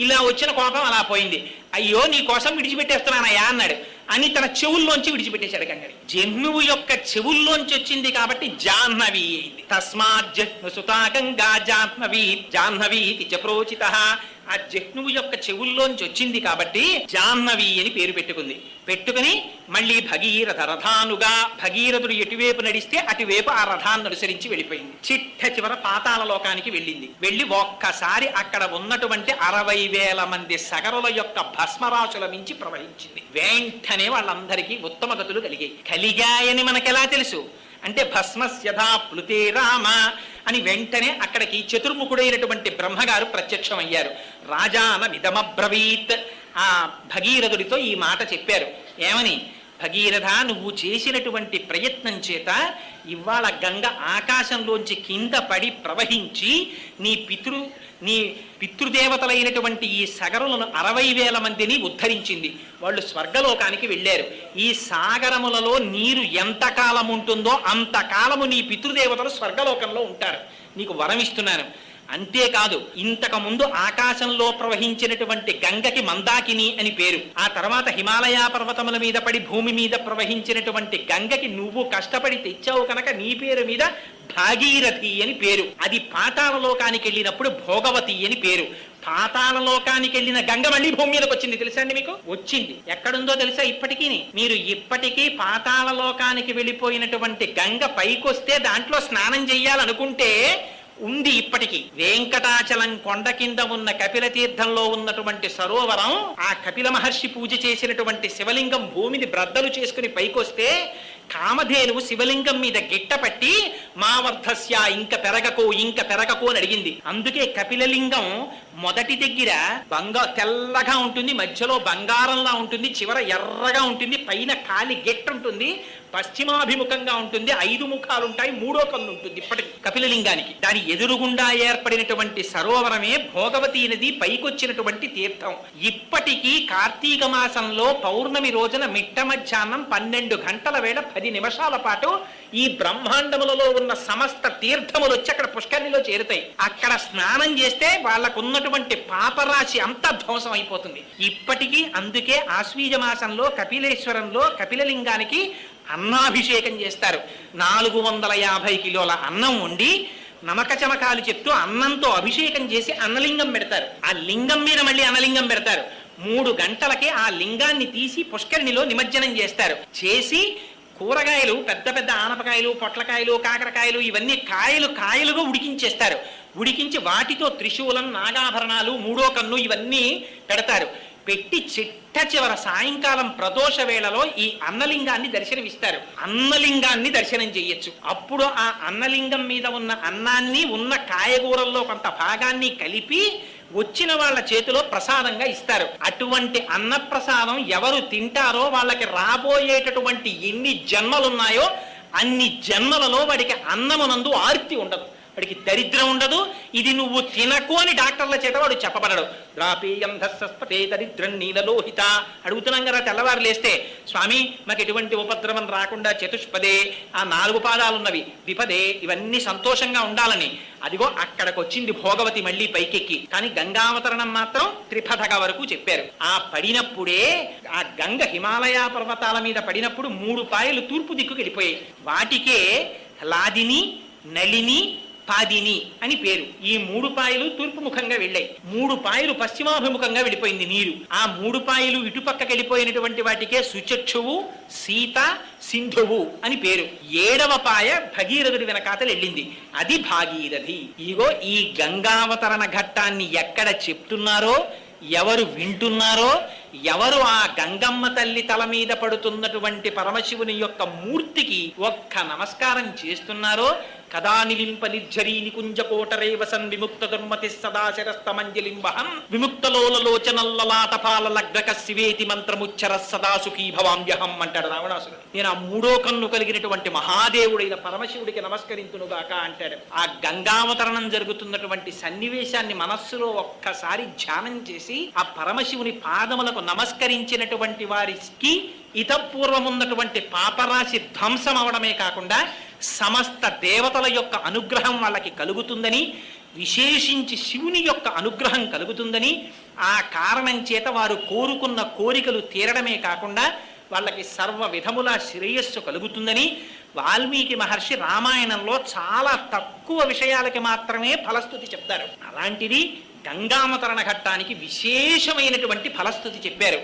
S1: ఇలా వచ్చిన కోపం అలా పోయింది. అయ్యో నీ కోసం విడిచిపెట్టేస్తున్నానయ్యా అన్నాడు అని తన చెవుల్లోంచి విడిచిపెట్టేశాడు గంగని. జహ్నువు యొక్క చెవుల్లోంచి వచ్చింది కాబట్టి జాహ్నవి అయింది. తస్మాత్ జహ్ను సుతా గంగా జాహ్నవి జాహ్నవీతి చ ప్రోచితః. ఆ జహ్నువు యొక్క చెవుల్లోంచి వచ్చింది కాబట్టి జాహ్నవి అని పేరు పెట్టుకుని మళ్ళీ భగీరథ రథానుగా, భగీరథుడు ఎటువైపు నడిస్తే అటువైపు ఆ రథాన్ని అనుసరించి వెళ్ళిపోయింది. చిట్ట చివర పాతాళ లోకానికి వెళ్ళింది. వెళ్ళి ఒక్కసారి అక్కడ ఉన్నటువంటి 60,000 మంది సగరుల యొక్క భస్మరాశుల మించి ప్రవహించింది. వెంటనే వాళ్ళందరికీ ఉత్తమ గతులు కలిగాయని మనకెలా తెలుసు అంటే భస్మస్యథా ప్లుతే రామ అని వెంటనే అక్కడికి చతుర్ముఖుడైనటువంటి బ్రహ్మగారు ప్రత్యక్షమయ్యారు. రాజానమిదమబ్రవీత్. ఆ భగీరథుడితో ఈ మాట చెప్పారు. ఏమని? భగీరథ, నువ్వు చేసినటువంటి ప్రయత్నం చేత ఇవాళ గంగ ఆకాశంలోంచి కింద పడి ప్రవహించి నీ పితృదేవతలైనటువంటి ఈ సగరులను 60,000 మందిని ఉద్ధరించింది. వాళ్ళు స్వర్గలోకానికి వెళ్ళారు. ఈ సాగరములలో నీరు ఎంతకాలం ఉంటుందో అంతకాలము నీ పితృదేవతలు స్వర్గలోకంలో ఉంటారు. నీకు వరం ఇస్తున్నాను. అంతేకాదు, ఇంతకు ముందు ఆకాశంలో ప్రవహించినటువంటి గంగకి మందాకిని అని పేరు. ఆ తర్వాత హిమాలయ పర్వతముల మీద పడి భూమి మీద ప్రవహించినటువంటి గంగకి నువ్వు కష్టపడి తెచ్చావు కనుక నీ పేరు మీద భాగీరథి అని పేరు. అది పాతాళ లోకానికి వెళ్ళినప్పుడు భోగవతి అని పేరు. పాతాళ లోకానికి వెళ్ళిన గంగ మళ్ళీ భూమి మీదకి వచ్చింది. తెలుసా అండి మీకు? వచ్చింది. ఎక్కడుందో తెలుసా? ఇప్పటికీ మీరు ఇప్పటికీ పాతాళ లోకానికి వెళ్ళిపోయినటువంటి గంగ పైకొస్తే దాంట్లో స్నానం చెయ్యాలనుకుంటే ఉంది. ఇప్పటికీ వెంకటాచలం కొండ కింద ఉన్న కపిల తీర్థంలో ఉన్నటువంటి సరోవరం, ఆ కపిల మహర్షి పూజ చేసినటువంటి శివలింగం భూమిని బ్రద్దలు చేసుకుని పైకొస్తే కామధేనువు శివలింగం మీద గిట్టపట్టి మా వర్ధస్య ఇంక పెరగకు అని అడిగింది. అందుకే కపిలలింగం మొదటి దగ్గర తెల్లగా ఉంటుంది, మధ్యలో బంగారంలా ఉంటుంది, చివర ఎర్రగా ఉంటుంది, పైన కాలి గెట్ట ఉంటుంది, పశ్చిమాభిముఖంగా ఉంటుంది, 5 ముఖాలు ఉంటాయి, 3వ కన్ను ఉంటుంది ఇప్పటికి కపిలలింగానికి. దాని ఎదురుగుండా ఏర్పడినటువంటి సరోవరమే భోగవతి నది పైకొచ్చినటువంటి తీర్థం. ఇప్పటికీ కార్తీక మాసంలో పౌర్ణమి రోజున మిట్ట మధ్యాహ్నం 12 గంటల వేళ 10 నిమిషాల పాటు ఈ బ్రహ్మాండములలో ఉన్న సమస్త తీర్థములు వచ్చి అక్కడ పుష్కరిణిలో చేరుతాయి. అక్కడ స్నానం చేస్తే వాళ్ళకున్నటువంటి పాపరాశి అంతా ధ్వంసం అయిపోతుంది ఇప్పటికీ. అందుకే ఆశ్వీజ మాసంలో కపిలేశ్వరంలో కపిలలింగానికి అన్నాభిషేకం చేస్తారు. 450 కిలోల అన్నం వండి నమక చమకాలు చెప్తూ అన్నంతో అభిషేకం చేసి అన్నలింగం పెడతారు. ఆ లింగం మీద మళ్ళీ అన్నలింగం పెడతారు. 3 గంటలకే ఆ లింగాన్ని తీసి పుష్కరిణిలో నిమజ్జనం చేస్తారు. చేసి కూరగాయలు, పెద్ద పెద్ద ఆనపకాయలు, పొట్లకాయలు, కాకరకాయలు, ఇవన్నీ కాయలుగా ఉడికించేస్తారు. ఉడికించి వాటితో త్రిశూలం, నాగాభరణాలు, 3వ కన్ను ఇవన్నీ పెడతారు. పెట్టి చిట్ట చివర సాయంకాలం ప్రదోష వేళలో ఈ అన్నలింగాన్ని దర్శనమిస్తారు. అన్నలింగాన్ని దర్శనం చెయ్యొచ్చు. అప్పుడు ఆ అన్నలింగం మీద ఉన్న అన్నాన్ని, ఉన్న కాయగూరల్లో కొంత భాగాన్ని కలిపి వచ్చిన వాళ్ళ చేతిలో ప్రసాదంగా ఇస్తారు. అటువంటి అన్నప్రసాదం ఎవరు తింటారో వాళ్ళకి రాబోయేటటువంటి ఎన్ని జన్మలున్నాయో అన్ని జన్మలలో వాడికి అన్నమునందు ఆర్తి ఉండదు, వాడికి దరిద్రం ఉండదు. ఇది నువ్వు తినకు అని డాక్టర్ల చేత వాడు చెప్పబడడు. ద్రాపేయం ధస్సస్పతే దరిద్రం నీలలోహిత. అడుగుతున్నాం కదా తెల్లవారు లేస్తే, స్వామి మాకు ఎటువంటి ఉపద్రవం రాకుండా చతుష్పదే, ఆ 4 పాదాలున్నవి, విపదే, ఇవన్నీ సంతోషంగా ఉండాలని. అదిగో అక్కడికి వచ్చింది భోగవతి మళ్ళీ పైకెక్కి. కానీ గంగావతరణం మాత్రం త్రిపథక వరకు చెప్పారు. ఆ పడినప్పుడే ఆ గంగ హిమాలయ పర్వతాల మీద పడినప్పుడు 3 పాయలు తూర్పు దిక్కుకి వెళ్ళిపోయాయి. వాటికే లాదిని, నళిని, పాదిని అని పేరు. ఈ 3 పాయలు తూర్పు ముఖంగా వెళ్ళాయి, 3 పాయలు పశ్చిమాభిముఖంగా వెళ్ళిపోయింది నీరు. ఆ 3 పాయలు ఇటుపక్కకి వెళ్ళిపోయినటువంటి వాటికే సుచక్షువు, సీత, సింధువు అని పేరు. 7వ పాయ భగీరథుడి వెనకాతలు వెళ్ళింది, అది భాగీరథి. ఇగో ఈ గంగావతరణ ఘట్టాన్ని ఎక్కడ చెప్తున్నారో, ఎవరు వింటున్నారో, ఎవరు ఆ గంగమ్మ తల్లి తల మీద పడుతున్నటువంటి పరమశివుని యొక్క మూర్తికి ఒక్క నమస్కారం చేస్తున్నారో కదా నిలింప నిర్ఝరీ నికుంజకోటరేవసన్ విముక్త దుర్మతి సదాశరస్తమంజలింబహం విముక్తలోలలోచనల్లలాటపాల లగ్నక శివేతి మంత్రముచ్చర సదా సుఖీ భవామ్యహం అంటాడు రావణాసురుడు. నేను ఆ మూడో కన్ను కలిగినటువంటి మహాదేవుడైన పరమశివుడికి నమస్కరించునుగాక అంటాడు. ఆ గంగావతరణం జరుగుతున్నటువంటి సన్నివేశాన్ని మనస్సులో ఒక్కసారి ధ్యానం చేసి ఆ పరమశివుని పాదములకు నమస్కరించినటువంటి వారికి ఇతపూర్వమున్నటువంటి పాపరాశి ధ్వంసం అవడమే కాకుండా సమస్త దేవతల యొక్క అనుగ్రహం వాళ్ళకి కలుగుతుందని, విశేషించి శివుని యొక్క అనుగ్రహం కలుగుతుందని, ఆ కారణం చేత వారు కోరుకున్న కోరికలు తీరడమే కాకుండా వాళ్ళకి సర్వ విధముల శ్రేయస్సు కలుగుతుందని వాల్మీకి మహర్షి రామాయణంలో చాలా తక్కువ విషయాలకి మాత్రమే ఫలస్తుతి చెప్తారు. అలాంటిది గంగావతరణ ఘట్టానికి విశేషమైనటువంటి ఫలస్తుతి చెప్పారు.